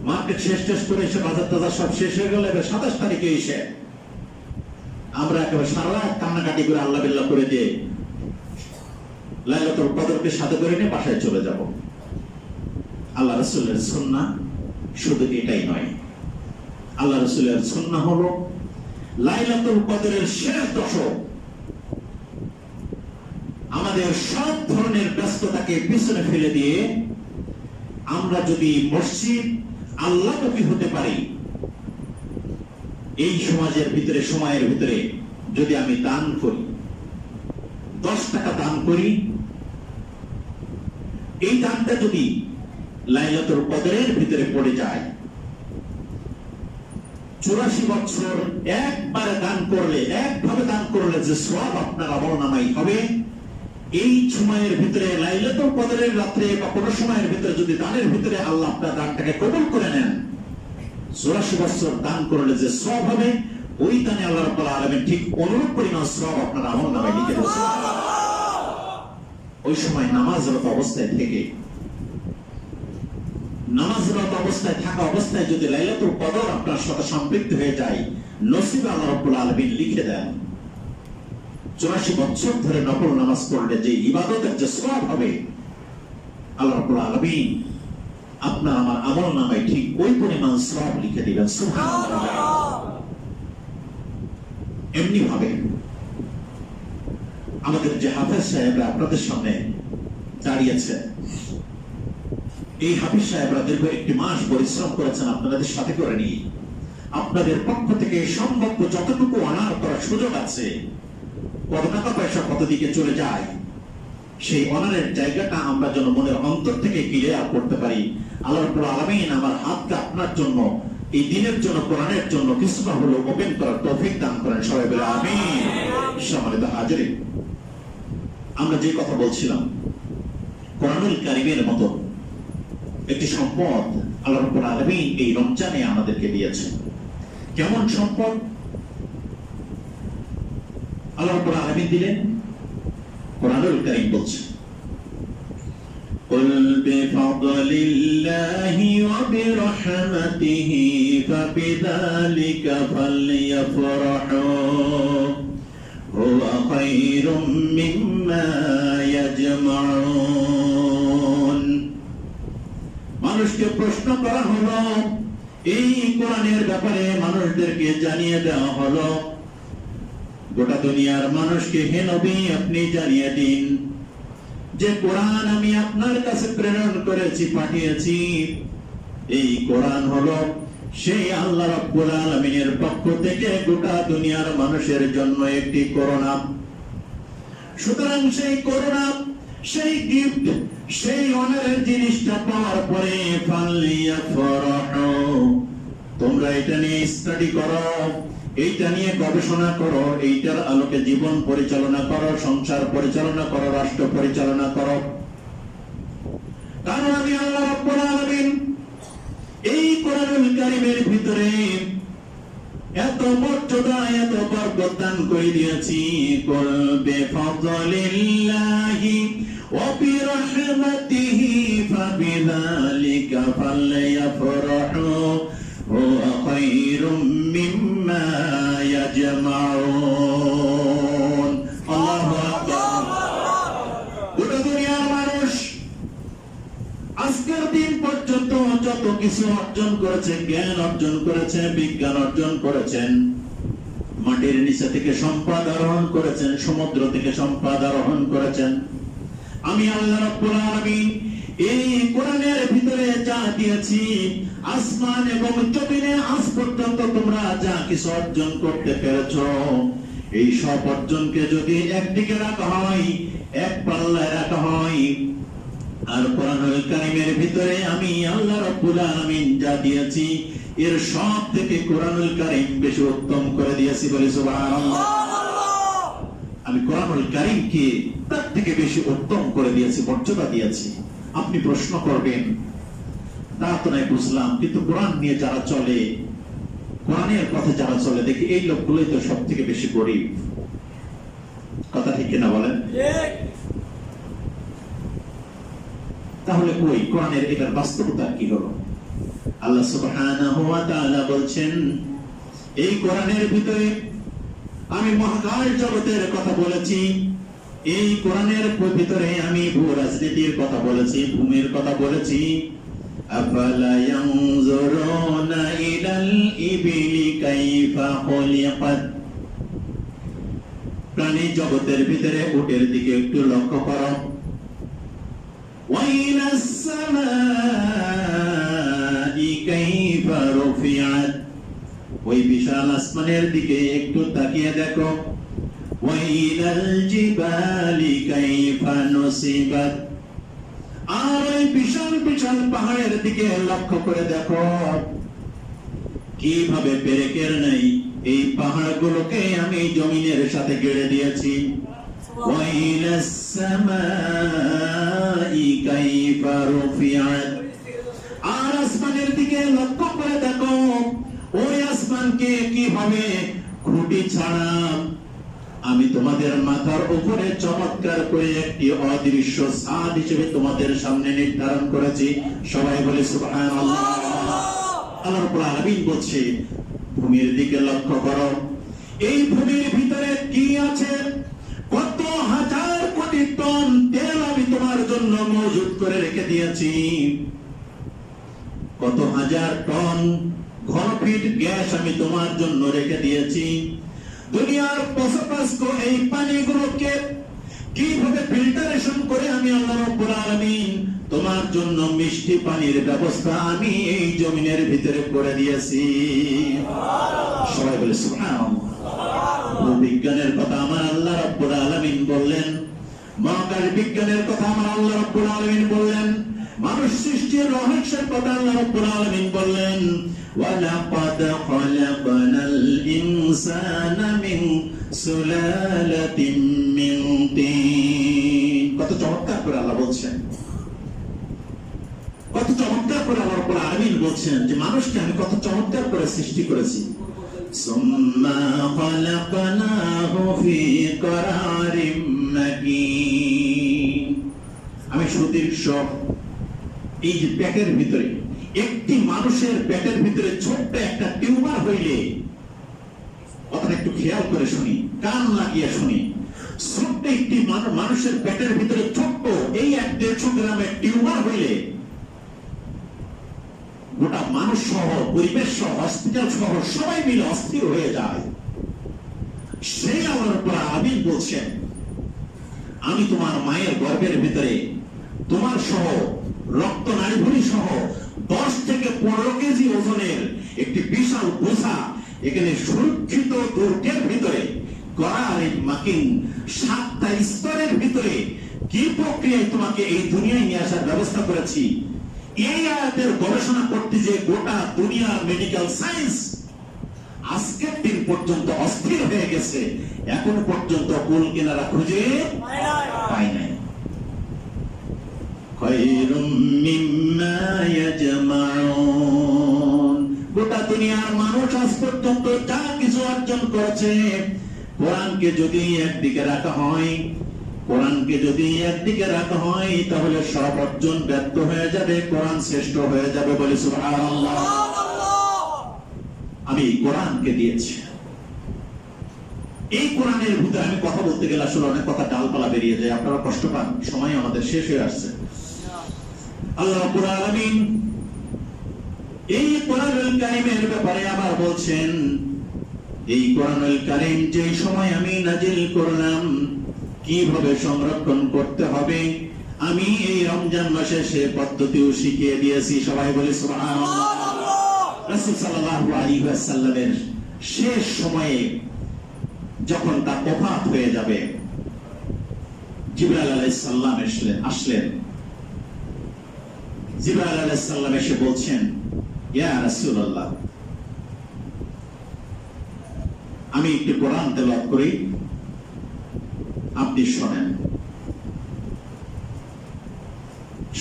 মার্কেট শেষ করে এসে বাজার টাজার সব শেষ হয়ে গেলে 27 তারিখে এসে আমরা একেবারে সারা রাত কান্নাকাটি করে আল্লাহ বিল্লাহ করে দিয়ে লাইলাতুল কদরকে সাথে করে নিয়ে বাসায় চলে যাব। আল্লাহ রাসূলের সুন্নাহ শুধু এটাই নয়, আল্লাহ রাসূলের সুন্নাহ হলো লাইলাতুল কদরের শেষ দশক আমাদের সব ধরনের ব্যস্ততাকে পিছনে ফেলে দিয়ে আমরা যদি মসজিদ আল্লাহমুখী হতে পারি, এই সমাজের ভিতরে সময়ের ভিতরে যদি আমি দান করি, 10 টাকা দান করি, এই দানটা যদি লাইলাতুল কদরের ভিতরে পড়ে যায়, 84 বছর একবারে দান করলে, একভাবে দান করলে যে সওয়াব আপনার আমলনামায় হবে, এই সময়ের ভিতরে লাইলাতুল কদরের রাতে বা কোন সময়ের ভিতরে যদি দানের ভিতরে আল্লাহ আপনার দানটাকে কবুল করে নেন, 84 বছর দান করলে যে সওয়াব হবে, ওই দানে আল্লাহ রাব্বুল আলামিন ঠিক অনুরূপ পরিমাণ সওয়াব আপনার আমলনামায় লিখে দেবেন। ওই সময় নামাজরত অবস্থায় থেকে, নামাজরত অবস্থায় থাকা অবস্থায় যদি লাইলাতুল কদর আপনার সাথে সম্পৃক্ত হয়ে যায়, নসিবে আল্লাহ রাব্বুল আলামিন লিখে দেন 84 বছর ধরে নফল নামাজ পড়লে যে ইবাদতের যে সওয়াব হবে, আল্লাহ রাব্বুল আলামিন আপনার আমার আমলনামায় ঠিক ওই পরিমাণ সওয়াব লিখে দিবেন। সুবহানাল্লাহ। এমনি ভাবে আমাদের যে হাফেজ সাহেবরা আপনাদের সামনে দাঁড়িয়েছে, এই হাফেজ সাহেবরা দীর্ঘ 1 মাস পরিশ্রম করেছেন আপনাদের সাথে করে নিয়ে। আপনাদের পক্ষ থেকে সম্ভব যতটুকু অনার করার সুযোগ আছে, কত টাকা পয়সা কত দিকে চলে যায়, সেই অনারের জায়গাটা আমরা যেন মনের অন্তর থেকে ক্লিয়ার করতে পারি। আল্লাহ রাব্বুল আলামিন আমার হাতটা আপনার জন্য, এই দিনের জন্য, কোরআনের জন্য কিছুটা হলো ওপেন করার তৌফিক দান করেন। সবাই বলে আমিন। সম্মানিত হাজিরিন, আমরা যে কথা বলছিলাম, কোরআনুল কারীমের মতো একটি সম্পদ আল্লাহ রাব্বুল আলামিন এই রমজানে আমাদেরকে দিয়েছেন। কেমন সম্পদ আল্লাহ রাব্বুল আলামিন দিলেন? কোরআনুল কারীম বলছে, قل بفضل الله وبرحمته فبذلك فليفرحوا هو خير مما يجمعون। মানুষকে প্রশ্ন করা হলো, এই কোরআনের ব্যাপারে মানুষদেরকে জানিয়ে দেওয়া হলো, গোটা দুনিয়ার মানুষকে হে নবী আপনি জানিয়ে দিন যে কোরআন আমি আপনার কাছে প্রেরণ করেছি, পাঠিয়েছি, এই কোরআন হলো সেই আল্লাহ রাব্বুল আলামিনের পক্ষ থেকে গোটা দুনিয়ার মানুষের জন্য একটি করুণা। সুতরাং সেই করুণা, সেই গিফট, সেই অনারের জিনিসটা পাওয়ার পরে ফালিয়াফরাহু, তোমরা এটা নিয়ে স্টাডি করো, এইটা নিয়ে গবেষণা করো, এইটার আলোকে জীবন পরিচালনা করো, সংসার পরিচালনা করো, রাষ্ট্র পরিচালনা করো। কারণ আমি আল্লাহ রাব্বুল আলামিন এই কোরআনুল কারীমের ভিতরে এত মর্যাদা, এত বরকত দান করে দিয়েছি। কুল বিফাদলিল্লাহি ওয়া বিরহমাতিহি ফাবিযালিকা ফালইয়াফরাহু হুয়া খায়রুম মিম্মা ইয়াজমাউন। আল্লাহু আকবার। গোটা দুনিয়ার মানুষ আজকের দিন পর্যন্ত যত কিছু অর্জন করেছে, জ্ঞান অর্জন করেছে, বিজ্ঞান অর্জন করেছেন, মাটির নিচে থেকে সম্পদ আরোহণ করেছেন, সমুদ্র থেকে সম্পদ আরোহণ করেছেন, আমি আল্লাহ রাব্বুল আলামিন এই কোরআনের ভিতরে যা দিয়েছি, আসমান এবং জমিনে আজ পর্যন্ত তোমরা যা কিছু অর্জন করতে পেরেছো, এই সব অর্জনকে যদি একদিকে রাখা হয়, এক পাল্লায় রাখা হয়, আর কোরআনুল কারীমের ভিতরে আমি আল্লাহ রাব্বুল আলামিন যা দিয়েছি, এর সব থেকে কোরআনুল কারীম বেশি উত্তম করে দিয়েছি। বলি সুবহানাল্লাহ। আমি কোরআনুল কারীমকে তার থেকে বেশি উত্তম করে দিয়েছি, মর্যাদা দিয়েছি। আপনি প্রশ্ন করবেন, তা তো নাই বুঝলাম, কিন্তু কোরআন নিয়ে যারা চলে, কোরআনের পথে যারা চলে, দেখি এই লোকগুলোই তো সব থেকে বেশি গরিব। কথা ঠিক কিনা বলেন? তাহলে কই কোরআনের এটার বাস্তবতা কি হলো? আল্লাহ সুবহানাহু ওয়া তাআলা বলছেন, এই কোরআনের ভিতরে আমি মহাকাশ জগতের কথা বলেছি, এই কোরআনের ভিতরে আমি ভূ রাজনীতির কথা বলেছি, ভূমির কথা বলেছি। আফালা ইয়ানজুরুনা ইলাল ইবিলি কাইফা খুলিকাত, প্রাণী জগতের ভিতরে উটের দিকে একটু লক্ষ্য করো। ওয়া ইলাস সামাই কাইফা রুফিআত, ওই বিশাল আসমানের দিকে একটু তাকিয়ে দেখো। ওয়া ইলাল জিবালি কাইফা নুসিবাত, আর ওই বিশাল বিশাল পাহাড়ের দিকে লক্ষ্য করে দেখো কিভাবে পেরেকের নেই এই পাহাড়গুলোকে আমি জমিনের সাথে গেড়ে দিয়েছি। ওয়া ইলাস সামাই কাইফা রুফিআত, আর আসমানের দিকে লক্ষ্য করে দেখো ওই আসমানকে কিভাবে খুঁটি ছাড়া আমি তোমাদের মাথার উপরে চমৎকার করে একটি অদৃশ্য ছাদ হিসেবে তোমাদের সামনে নির্ধারণ করেছি। সবাই বলে সুবহানাল্লাহ। আল্লাহ রাব্বুল আলামিন বলছে, ভূমির দিকে লক্ষ্য করো, এই ভূমির ভিতরে কি আছে, কত হাজার কোটি টন তেল আমি তোমার জন্য মজুদ করে রেখে দিয়েছি, কত হাজার টন ঘনফিট গ্যাস আমি তোমার জন্য রেখে দিয়েছি। দুনিয়ার পশপাশক এই পানিগুলোকে কিভাবে ফিল্টারেশন করে আমি আল্লাহ রাব্বুল আলামিন তোমার জন্য মিষ্টি পানির ব্যবস্থা আমি এই জমিনের ভিতরে করে দিয়েছি। সবাই বলে সুবহানাল্লাহ। বিজ্ঞানের কথা আমার আল্লাহ রাব্বুল আলামিন বললেন, মহাকাশ বিজ্ঞানের কথা আমার আল্লাহ রাব্বুল আলামিন বললেন, মানুষ সৃষ্টির রহস্যের কথা আল্লাহ রাব্বুল আলামিন বললেন, ওয়ালাকাদ খালাকনাল ইনসানা মিন সুলালাতিন মিন তিন। কত চমৎকার করে আল্লাহ বলছেন, কত চমৎকার করে আল্লাহ রাব্বুল আলামিন বলছেন যে মানুষকে আমি কত চমৎকার করে সৃষ্টি করেছি। সুম্মা খালাকনাহু ফি করারিম মাকিন। আমি সুদীর্ঘ এই যে পেটের ভিতরে, একটি মানুষের পেটের ভিতরে ছোট্ট একটা টিউমার হইলে, কথাটা একটু খেয়াল করে শুনি, কান লাগিয়ে শুনি, ছোট্ট একটি মানুষের পেটের ভিতরে ছোট্ট এই 1-150 গ্রামের টিউমার হইলে গোটা মানুষ সহ, পরিবেশ সহ, হসপিটাল সহ সবাই মিলে অস্থির হয়ে যায়। সেই আল্লাহর উপর আমিন বলছেন, আমি তোমার মায়ের গর্ভের ভিতরে তোমার সহ রক্ত নাড়িভুড়ি সহ 10 থেকে 15 কেজি ওজনের একটি বিশাল বোঝা এখানে সুরক্ষিত দুর্গের ভিতরে করারিম মাকিন 7টা স্তরের ভিতরে কি প্রক্রিয়ায় তোমাকে এই দুনিয়ায় নিয়ে আসার ব্যবস্থা করেছি। এই আয়াতের গবেষণা করতে যে গোটা দুনিয়ার মেডিকেল সায়েন্স আজকের দিন পর্যন্ত অস্থির হয়ে গেছে, এখন পর্যন্ত কুল কিনারা খুঁজে পায় নাই। খায়রুম মিম্মা ইয়াজমাউন। গোটা দুনিয়ার মানুষ আজ পর্যন্ত যা কিছু অর্জন করেছে, কোরআনকে যদি একদিকে রাখা হয়, কোরআনকে যদি একদিকে রাখা হয় তাহলে সব অর্জন ব্যর্থ হয়ে যাবে, কোরআন শ্রেষ্ঠ হয়ে যাবে। বলে সুবহানাল্লাহ। আমি কোরআনকে দিয়েছি। এই কোরআনের ভিতরে আমি কথা বলতে গেলে আসলে অনেক কথা ডালপালা বেরিয়ে যায়, আপনারা কষ্ট পান, সময় আমাদের শেষ হয়ে আসছে। আল্লাহ রাব্বুল আলামিন এই কোরআনুল কারীমের ব্যাপারে আবার বলছেন, এই কোরআনুল কারীম যে সময় আমি নাজিল করলাম, কিভাবে সংরক্ষণ করতে হবে আমি এই রমজান মাসে সে পদ্ধতিও শিখিয়ে দিয়েছি। সবাই বলে সুবহানাল্লাহ। রাসূল সাল্লাল্লাহু আলাইহি ওয়াসাল্লামের শেষ সময়ে যখন তার ওফাত হয়ে যাবে, জিবরাইল আলাইহিস সালাম আসলেন। জিবরাইল আলাইহিস সালাম এসে বলছেন, ইয়া রাসূলুল্লাহ, আমি একটু কোরআন তেলাওয়াত করি, আপনি শোনেন।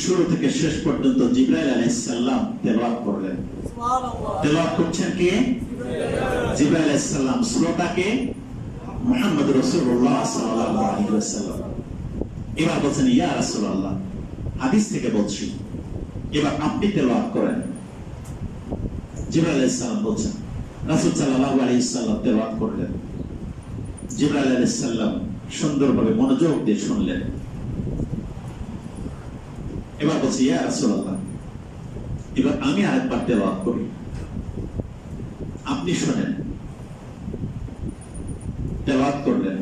শুরু থেকে শেষ পর্যন্ত জিবরাইল আলাইহিস সালাম তেলাওয়াত করলেন। সুবহানাল্লাহ। তেলাওয়াত করছেন কে? জিবরাইল আলাইহিস সালাম। শ্রোতাকে মুহাম্মদ রাসূলুল্লাহ সাল্লাল্লাহু আলাইহি ওয়াসাল্লাম। এবার বলছেন, ইয়া রাসূলুল্লাহ, হাদিস থেকে বলছি, এবার আপনি তেলাওয়াত করেন। জিবরাইল আলাইহিস সালাম বলছেন, রাসূল সাল্লাল্লাহু আলাইহি ওয়াসাল্লাম তেলাওয়াত করলেন। জিবরাইল আলাইহিস সালাম সুন্দরভাবে মনোযোগ দিয়ে শুনলেন। এবার বলছি, ইয়া রাসূলুল্লাহ, এবার আমি আরেকবার তেলাওয়াত করি, আপনি শুনেন। তেলাওয়াত করলেন।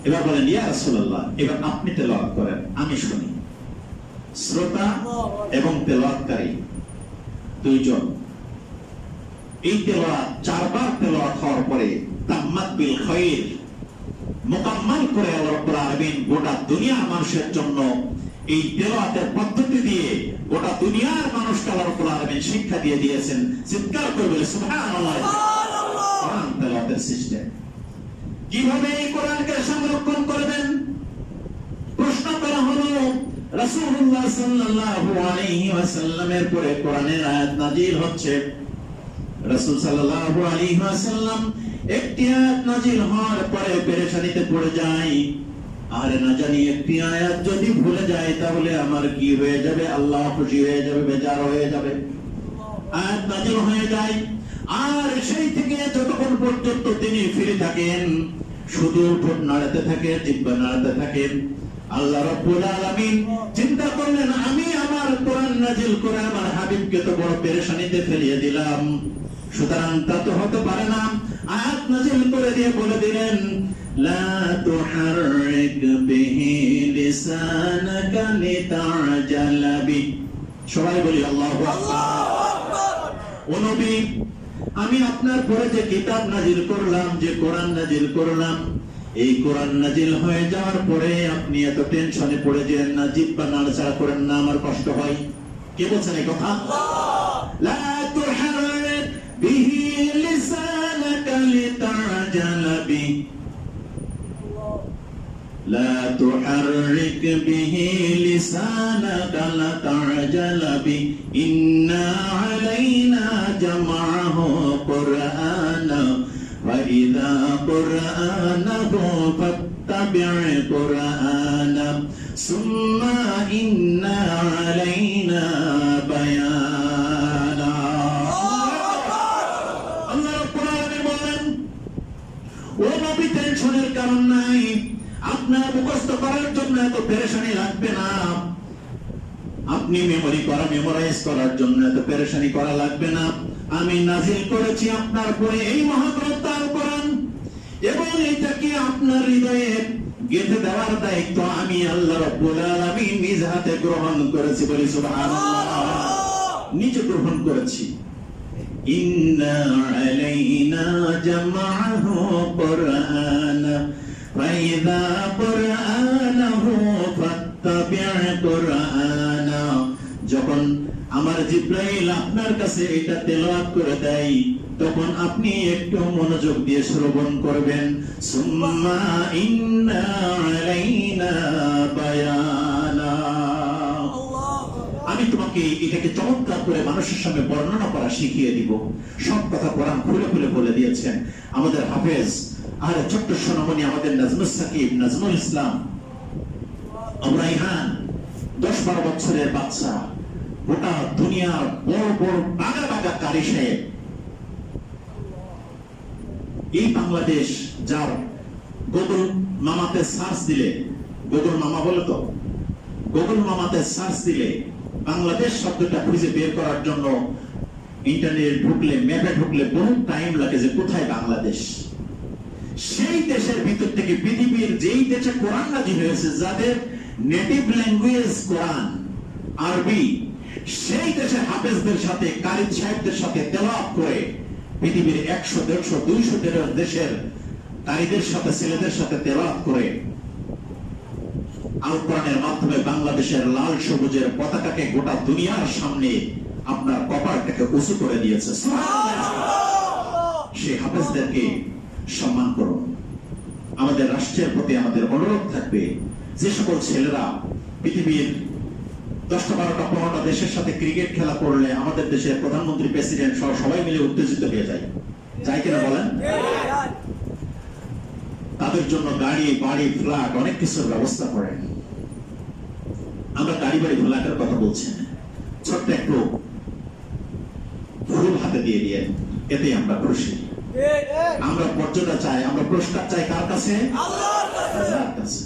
এবার বলেন, ইয়া রাসূলুল্লাহ, এবার আপনি তেলাওয়াত করেন, আমি শুনি। শ্রোতা এবং তেলাওয়াতকারী দুইজন। এই তেলাওয়াত 4 বার তেলাওয়াত হওয়ার পরে তাম্মাত বিল খায়র, মুকাম্মাল করে আল্লাহ রাব্বুল আলামিন গোটা দুনিয়ার মানুষের জন্য এই তেলাওয়াতের পদ্ধতি দিয়ে গোটা দুনিয়ার মানুষকে আল্লাহ রাব্বুল আলামিন শিক্ষা দিয়ে দিয়েছেন। চিৎকার করে বলে সুবহানাল্লাহ। কোরআন তেলাওয়াতের সিস্টেম কিভাবে এই কোরআনকে সংরক্ষণ করবেন প্রশ্ন করা হলো। রাসূলুল্লাহ সাল্লাল্লাহু আলাইহি ওয়াসাল্লামের পরে কোরআনের আয়াত নাযিল হচ্ছে। রাসূল সাল্লাল্লাহু আলাইহি ওয়াসাল্লাম একটি আয়াত নাযিল হওয়ার পরে পেরেশানিতে পড়ে যায়, আর না জানি একটি আয়াত যদি ভুলে যায় তাহলে আমার কি হয়ে যাবে, আল্লাহ খুশি হয়ে যাবে, বেজার হয়ে যাবে। আয়াত নাযিল হয়ে যায়, আর সেই থেকে যতক্ষণ পর্যন্ত তিনি ফিরে থাকেন শুধু ঠোঁট নাড়াতে থাকে, জিহ্বা নাড়াতে থাকেন। আল্লাহ রাব্বুল আলামিন চিন্তা করলেন, আমি আমার কোরআন নাযিল করে আমার হাবিবকে তো বড় পেরেশানিতে ফেলিয়ে দিলাম, সুতরাং তা তো হতে পারে না। আয়াত নাযিল করে দিয়ে বলে দিলেন, لا تحرك به لسانك لتعجل به সবাই বলি আল্লাহু আকবার। ও নবী, আমি আপনার পরে যে কিতাব নাজিল করলাম, যে কোরআন নাজিল করলাম, এই কোরআন নাজিল হয়ে যাওয়ার পরে আপনি এত টেনশনে পড়ে যেন না, জিহ্বা নাড়াচাড়া করেন না, আমার কষ্ট হয়। কে বলছেন এই কথা? লা তুহাররিক বিহি লিসানাকা লিতা'জালা বিহি لا تحرك به لسانك لتعجل به إن علينا جمعه قرآنا وإذا قرآنه فاتبع قرآنا ثم إن علينا بيانا الله القرآن বলেন ও নবী টেনশনের কারণ নাই, আপনার মুখস্থ করার জন্য এত পেরেশানি লাগবে না, আপনি মেমোরাইজ করার জন্য এত পেরেশানি করা লাগবে না। আমি নাজিল করেছি আপনার পরে এই মহাগ্রন্থ আল কোরআন, এবং এটাকে আপনার হৃদয়ে গেঁথে দেওয়ার দায়িত্ব আমি আল্লাহ রাব্বুল আলামিন নিজ হাতে গ্রহণ করেছি। বলি সুবহানাল্লাহ। নিজে গ্রহণ করেছি। ইন্না আলাইনা জামাআহু কুরআনা فإذا قرآنه فاتبع قرآنا যখন আমার জিবরাইল আপনার কাছে এটা তেলাওয়াত করে দেয়, তখন আপনি একটু মনোযোগ দিয়ে শ্রবণ করবেন। সুম্মা ইন্না আলাইনা বায়ানা, আমি তোমাকে এটাকে চমৎকার করে মানুষের সামনে বর্ণনা করা শিখিয়ে দিব। সব কথা কোরআন খুলে খুলে বলে দিয়েছেন আমাদের হাফেজ আর ছোট্ট সোনামণি আমাদের নাজমুস সাকিব, নাজমুল ইসলাম রাইহান, 10-12 বছরের বাচ্চা, গোটা দুনিয়ার বড় বড় বাগা বাগা কারি সাহেব। এই বাংলাদেশ যার গুগল মামাতে সার্চ দিলে, গুগল মামা বলে তো, গুগল মামাতে সার্চ দিলে বাংলাদেশ শব্দটা খুঁজে বের করার জন্য ইন্টারনেট ঢুকলে, ম্যাপে ঢুকলে বহু টাইম লাগে যে কোথায় বাংলাদেশ। সেই দেশের ভিতর থেকে পৃথিবীর যেই দেশে কোরআন নাযিল হয়েছে, যাদের নেটিভ ল্যাঙ্গুয়েজ কোরআন আরবি, সেই দেশের হাফেজদের সাথে, কারি সাহেবদের সাথে তেলাওয়াত করে পৃথিবীর 100, 150, 200 দেশের কারিদের সাথে, ছেলেদের সাথে তেলাওয়াত করে আল কোরআনের মাধ্যমে বাংলাদেশের লাল সবুজের পতাকাকে গোটা দুনিয়ার সামনে আপনার কপালটাকে উঁচু করে দিয়েছে। সেই হাফেজদেরকে সম্মান করুন। আমাদের রাষ্ট্রের প্রতি আমাদের অনুরোধ থাকবে, যে সকল ছেলেরা পৃথিবীর 10টা 12টা 15টা দেশের সাথে ক্রিকেট খেলা করলে আমাদের দেশের প্রধানমন্ত্রী, প্রেসিডেন্ট সহ সবাই মিলে উত্তেজিত হয়ে যায়, যাই কিনা বলেন? তাদের জন্য গাড়ি বাড়ি ফ্ল্যাট অনেক কিছুর ব্যবস্থা করেন। আমরা গাড়ি বাড়ি ফ্ল্যাটের কথা বলছি না, ছোট্ট একটু ফুল হাতে দিয়ে দিয়ে এতে আমরা খুশি। আমরা মর্যাদা চাই, আমরা পুরস্কার চাই কার কাছে? আল্লাহর কাছে।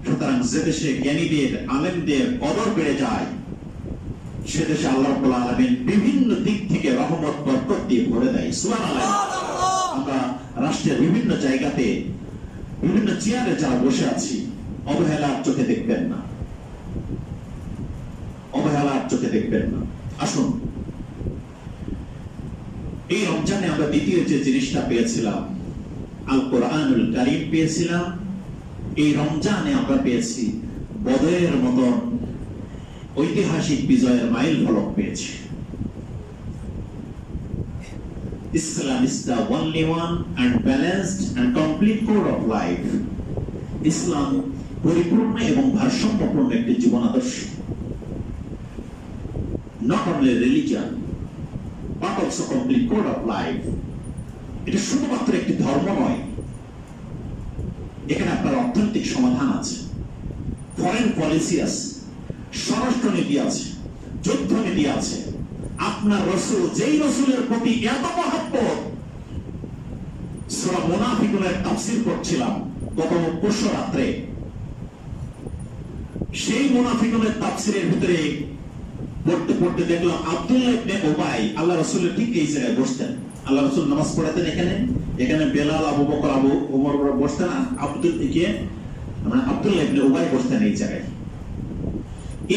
সুতরাং যে দেশে জ্ঞানীদের, আলেমদের কদর বেড়ে যায়, সে দেশে আল্লাহ রাব্বুল আলামিন বিভিন্ন দিক থেকে রহমত বরকত দিয়ে ভরে দেয়। সুবহানাল্লাহ। আমরা রাষ্ট্রের বিভিন্ন জায়গাতে, বিভিন্ন চেয়ারে যারা বসে আছি, অবহেলার চোখে দেখবেন না, অবহেলার চোখে দেখবেন না। আসুন, এই রমজানে আমরা দ্বিতীয় যে জিনিসটা পেয়েছিলাম, আল কোরআনুল কারীম পেয়েছিলাম। এই রমজানে আমরা পেয়েছি বদরের মতন ঐতিহাসিক বিজয়ের মাইল ফলক পেয়েছি। Islam is the only one and balanced and complete code of life. ইসলাম পরিপূর্ণ এবং ভারসাম্যপূর্ণ একটি জীবন আদর্শ। Not only religion, but also complete code of life. এটা শুধুমাত্র একটি ধর্ম নয়, এখানে আপনার অর্থনৈতিক সমাধান আছে, ফরেন পলিসি আছে, স্বরাষ্ট্র নীতি আছে, যুদ্ধ নীতি আছে। আপনার রাসূল, যেই রাসূলের প্রতি এত মহব্বত, সূরা মুনাফিকুনের তাফসীর করছিলাম গত পরশু রাত্রে, সেই মুনাফিকুনের তাফসীরের ভিতরে পড়তে পড়তে দেখলাম আব্দুল্লাহ ইবনে উবাই আল্লাহ রাসূলের ঠিক এই জায়গায় বসতেন। আল্লাহ রাসূল নামাজ পড়াতেন এখানে, এখানে বেলাল, আবু বকর, আবু ওমর বসতেন, আব্দুল্লাহ ইবনে উবাই বসতেন এই জায়গায়।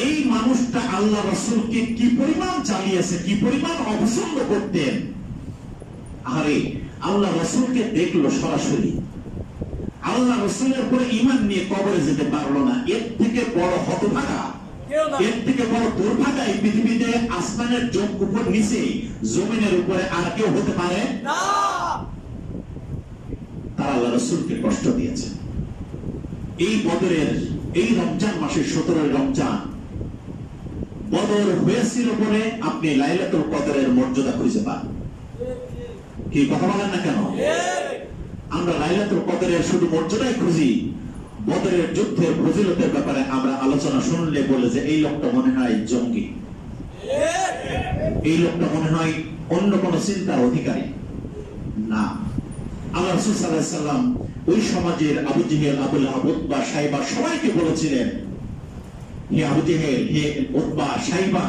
এই মানুষটা আল্লাহ রাসূলকে কি পরিমাণ চালিয়েছে, কি পরিমাণ অপছন্দ করতেন। আরে আল্লাহ রাসূলকে দেখলো সরাসরি, আল্লাহ রাসূলের উপরে ঈমান নিয়ে কবরে যেতে পারলো না। এর থেকে বড় হতভাগা, এর থেকে বড় দুর্ভাগা এই পৃথিবীতে আসমানের উপর নিচে জমিনের উপরে আর কেউ হতে পারে না। তারা আল্লাহ রাসূলকে কষ্ট দিয়েছে। এই বদরের এই রমজান মাসের 17 রমজান বদর হয়েছিল বলে আপনি লাইলাতুল কদরের মর্যাদা খুঁজে পান। কি কথা বলেন না কেন? আমরা লাইলাতুল কদরের শুধু মর্যাদাই খুঁজি, বদরের যুদ্ধের ফজিলতের ব্যাপারে আমরা আলোচনা শুনলে বলে যে এই লোকটা মনে হয় জঙ্গি, এই লোকটা মনে হয় অন্য কোন চিন্তার অধিকারী। না, আল্লাহ রাসূল সাল্লাল্লাহু আলাইহি সাল্লাম ওই সমাজের আবু জেহেল, আবু লাহাব, উতবা, শাইবা সবাইকে বলেছিলেন, হে আবু জেহেল, হে উতবা, শাইবা,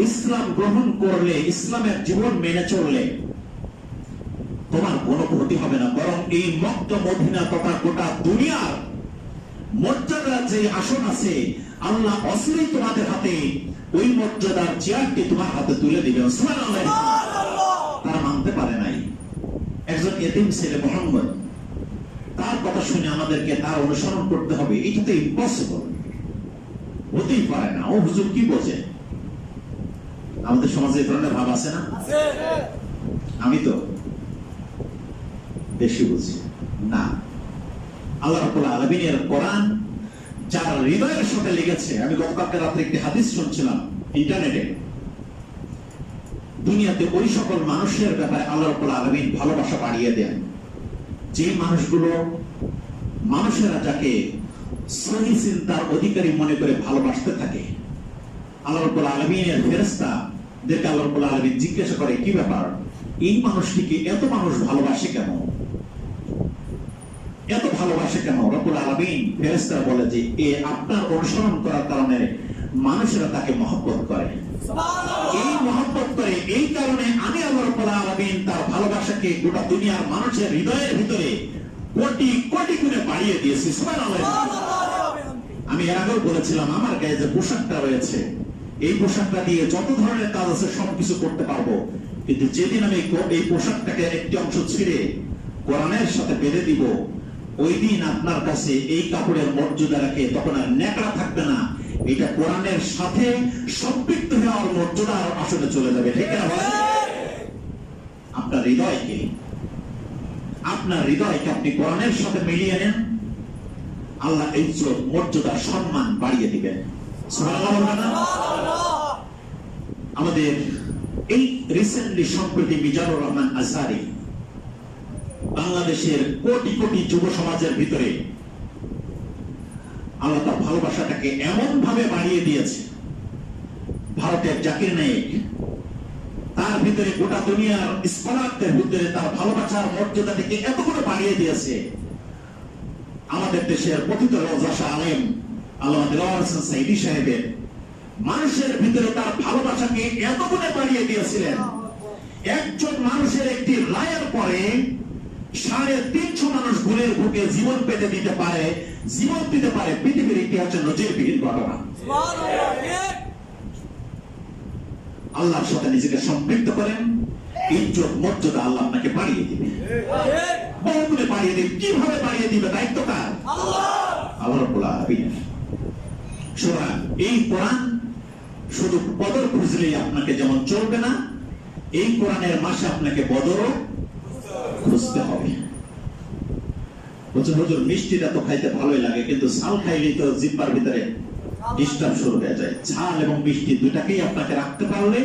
ইসলাম গ্রহণ করলে, ইসলামের জীবন মেনে চললে তোমার কোনো ক্ষতি হবে না, বরং এই মক্কা মদিনা তথা গোটা দুনিয়ার মর্যাদার যে আসন আছে আল্লাহ অচিরেই তোমাদের হাতে ওই মর্যাদার চেয়ারটি তোমার হাতে তুলে দিবেন। সুবহানাল্লাহ। তারা মানতে পারে নাই। একজন এতিম ছেলে মুহাম্মদ, তার কথা শুনে আমাদেরকে তার অনুসরণ করতে হবে, এটা তো ইম্পসিবল, হতেই পারে না। ও হুজুর কি বোঝে? আমাদের সমাজে এই ধরনের ভাব আছে না? আমি তো বেশি বুঝি না। আল্লাহ রাব্বুল আলামিনের কোরআন যার হৃদয়ের সাথে লেগেছে, আমি গতকালকে রাতে একটি হাদিস শুনছিলাম ইন্টারনেটে, দুনিয়াতে ওই সকল মানুষের ব্যাপারে আল্লাহ রাব্বুল আলামিন ভালোবাসা বাড়িয়ে দেন যে মানুষগুলো, মানুষেরা যাকে সহি চিন্তার অধিকারী মনে করে ভালোবাসতে থাকে। আল্লাহ রাব্বুল আলামিনের ফেরেশতাদেরকে আল্লাহ রাব্বুল আলামিন জিজ্ঞাসা করে, কি ব্যাপার, এই মানুষটিকে এত মানুষ ভালোবাসে কেন, এত ভালোবাসে কেন? রব্বুল আলামিন ফেরেশতারা বলে যে এ আপনার অনুসরণ করার কারণে মানুষেরা তাকে মহব্বত করে, এই মহব্বত করে, এই কারণে আমি আল্লাহ রাব্বুল আলামিন তার ভালোবাসাকে গোটা দুনিয়ার মানুষের হৃদয়ের ভিতরে কোটি কোটি গুণে বাড়িয়ে দিয়েছি। সুবহানাল্লাহ। আমি এর আগেও বলেছিলাম, আমার গায়ে যে পোশাকটা রয়েছে, এই পোশাকটা দিয়ে যত ধরনের কাজ আছে সবকিছু করতে পারবো, কিন্তু যেদিন আমি এই পোশাকটাকে একটি অংশ ছিঁড়ে কোরআনের সাথে বেঁধে দিব, ওই দিন আপনার কাছে এই কাপড়ের মর্যাদা রাখে তখন আর ন্যাকড়া থাকবে না, এটা কোরআনের সাথে সম্পৃক্ত হওয়ার মর্যাদার আসলে চলে যাবে। ঠিক না? আপনার হৃদয়কে, আপনার হৃদয়কে আপনি কোরআনের সাথে মিলিয়ে নেন, আল্লাহ ইজ্জত, মর্যাদা, সম্মান বাড়িয়ে দিবেন। সুবহানাল্লাহ। আমাদের এই রিসেন্টলি সম্প্রতি মিজানুর রহমান আজহারি বাংলাদেশের কোটি কোটি যুব সমাজের ভিতরে আল্লাহ তার ভালোবাসাটাকে এমন ভাবে বাড়িয়ে দিয়েছে। ভারতের জাকির নায়েক তার ভিতরে গোটা দুনিয়ার স্কলারদের ভিতরে তার ভালোবাসার মর্যাদাটাকে এত করে বাড়িয়ে দিয়েছে। আমাদের দেশের পতিত রওজা আলেম আল্লামা দেলোয়ার হোসেন সাইদি সাহেবের মানুষের ভিতরে তার ভালোবাসাকে এত গুণে বাড়িয়ে দিয়েছিলেন। একজন মানুষের একটি রায়ের পরে 350 মানুষ গুণের ভুকে জীবন পেতে দিতে পারে, জীবন দিতে পারে, পৃথিবীর ইতিহাসে নজিরবিহীন ঘটনা। আল্লাহর সাথে নিজেকে সম্পৃক্ত করেন, ইজ্জত, মর্যাদা আল্লাহ আপনাকে বাড়িয়ে দিবে, বহুগুণে বাড়িয়ে দিবে। কিভাবে বাড়িয়ে দিবে? দায়িত্ব কার? আল্লাহ রাব্বুল আলামিন। সুতরাং এই কোরআন শুধু বদর খুঁজলেই আপনাকে যেমন চলবে না, এই কোরআনের মাসে আপনাকে বদরও খুঁজতে হবে। হুজুর মিষ্টিটা তো খাইতে ভালোই লাগে, কিন্তু ঝাল খাইলেই তো জিহ্বার ভিতরে ডিস্টার্ব শুরু হয়ে যায়। ঝাল এবং মিষ্টি দুটাকেই আপনাকে রাখতে পারলে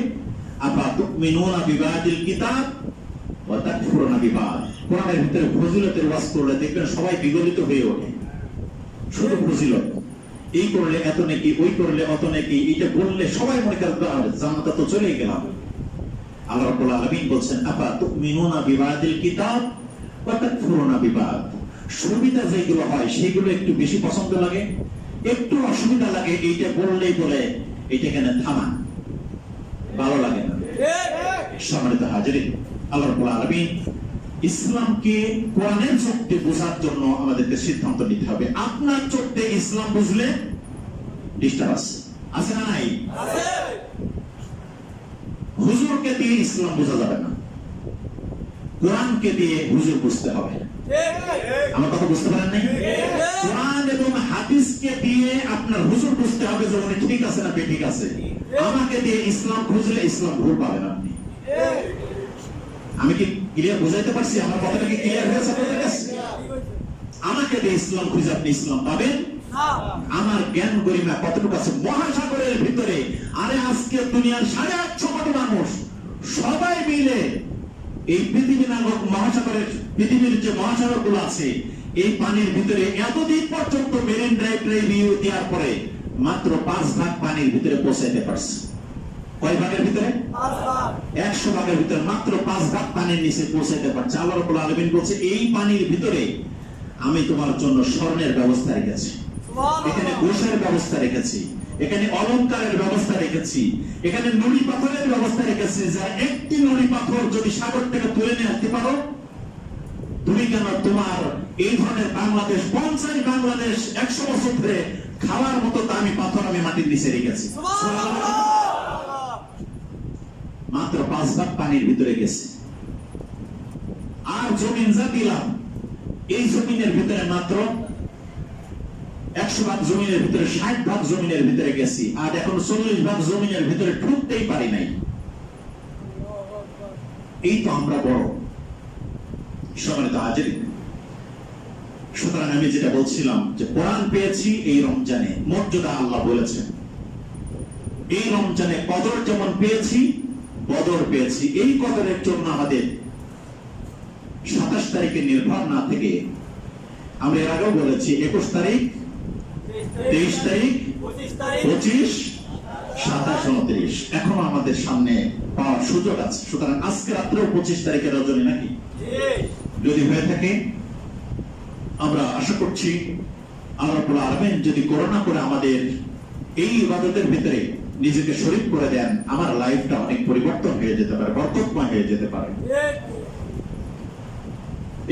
আফা তুমিনুনা বিবাদিল কিতাব ওয়া তাকফুরুনা বিবাদ, কোরআনের ভিতরে ফজিলতের ওয়াজ করলে দেখবেন সবাই বিগলিত হয়ে ওঠে। শুধু ফজিলত, এই করলে এত নেকি, ওই করলে অত নেকি, এটা বললে সবাই মনে করে জান্নাতে তো চলে গেলাম। আল্লাহ রাব্বুল আলামিন বলেন আফা তুমিনুনা বিবাদিল কিতাব ওয়া তাকফুরুনা বিবাদ। সুবিধা যেগুলো হয় সেগুলো একটু বেশি পছন্দ লাগে, একটু অসুবিধা লাগে এইটা বললেই বলে এটা কেন থামান, ভালো লাগে না। সম্মানিত হাজিরিন, আল্লাহ রাব্বুল আলামিন ইসলামকে কোরআনের চোখে বোঝার জন্য আমাদেরকে সিদ্ধান্ত নিতে হবে। আপনার চোখে ইসলাম বুঝলে ডিস্টার্ব আছে না নাই? হুজুরকে দিয়ে ইসলাম বোঝা যাবে না, কোরআনকে দিয়ে হুজুর বুঝতে হবে। আমার কথা বুঝতে পারেন নাই? কোরআন এবং হাদিসকে দিয়ে আপনার হুজুর বুঝতে হবে যে উনি ঠিক আছে না বেঠিক আছে। আমাকে দিয়ে ইসলাম খুঁজলে ইসলাম ভুল পাবেন আপনি। আমি কি ক্লিয়ার বুঝাইতে পারছি? আমার কথাটা কি ক্লিয়ার হয়েছে আপনাদের কাছে? আমাকে দিয়ে ইসলাম খুঁজে আপনি ইসলাম পাবেন? আমার জ্ঞান গরিমা কতটুকু আছে মহাসাগরের ভিতরে? আরে আজকে দুনিয়ার 850 কোটি মানুষ সবাই মিলে এই পৃথিবী নামক মহাসাগরের, পৃথিবীর যে মহাসাগর গুলো আছে এই পানির ভিতরে এতদিন পর্যন্ত মেরিন ড্রাইভ রিভিউ দেওয়ার পরে মাত্র 5 ভাগ পানির ভিতরে পৌঁছাইতে পারছে। কয় ভাগের ভিতরে? 100 ভাগের ভিতরে মাত্র 5 ভাগ পানির নিচে পৌঁছাইতে পারছে। আল্লাহ রাব্বুল আলামিন বলছে এই পানির ভিতরে আমি তোমার জন্য স্বর্ণের ব্যবস্থা রেখেছি, এখানে গোশের ব্যবস্থা রেখেছি, এখানে অলংকারের ব্যবস্থা রেখেছি, এখানে নুড়ি পাথরের ব্যবস্থা রেখেছি। যা একটি নুড়ি পাথর যদি সাগর থেকে তুলে নিয়ে আসতে পারো তুমি কেন তোমার এই ধরনের বাংলাদেশ 50 বাংলাদেশ 100 বছর ধরে খাওয়ার মতো দামি পাথর আমি মাটির নিচে রেখেছি। মাত্র 5 ভাগ পানির ভিতরে গেছে। আর জমিন যা দিলাম এই জমিনের ভিতরে মাত্র 100 ভাগ জমিনের ভিতরে 60 ভাগ জমিনের ভিতরে গেছি, আর এখন 40 ভাগ জমিনের ভিতরে ঢুকতেই পারি নাই। এই তো আমরা বড় সম্মানিত হাজিরিন। সুতরাং আমি যেটা বলছিলাম যে কোরআন পেয়েছি এই রমজানে, মর্যাদা আল্লাহ বলেছেন। এই রমজানে কদর যেমন পেয়েছি বদর পেয়েছি। এই কদরের জন্য আমাদের 27 তারিখে নির্ভর না থেকে আমরা এর আগেও বলেছি 21 তারিখ, 23 তারিখ, 25, 27, 29 এখনো আমাদের সামনে পাওয়ার সুযোগ আছে। সুতরাং আজকে রাত্রেও 25 তারিখের রজনী নাকি? যদি হয়ে থাকে আমরা আশা করছি আল্লাহ রাব্বুল আলামিন যদি করোনা করে আমাদের এই ইবাদতের ভিতরে নিজেকে শরীক করে দেন, আমার লাইফটা অনেক পরিবর্তন হয়ে যেতে পারে, বরকতময় হয়ে যেতে পারে।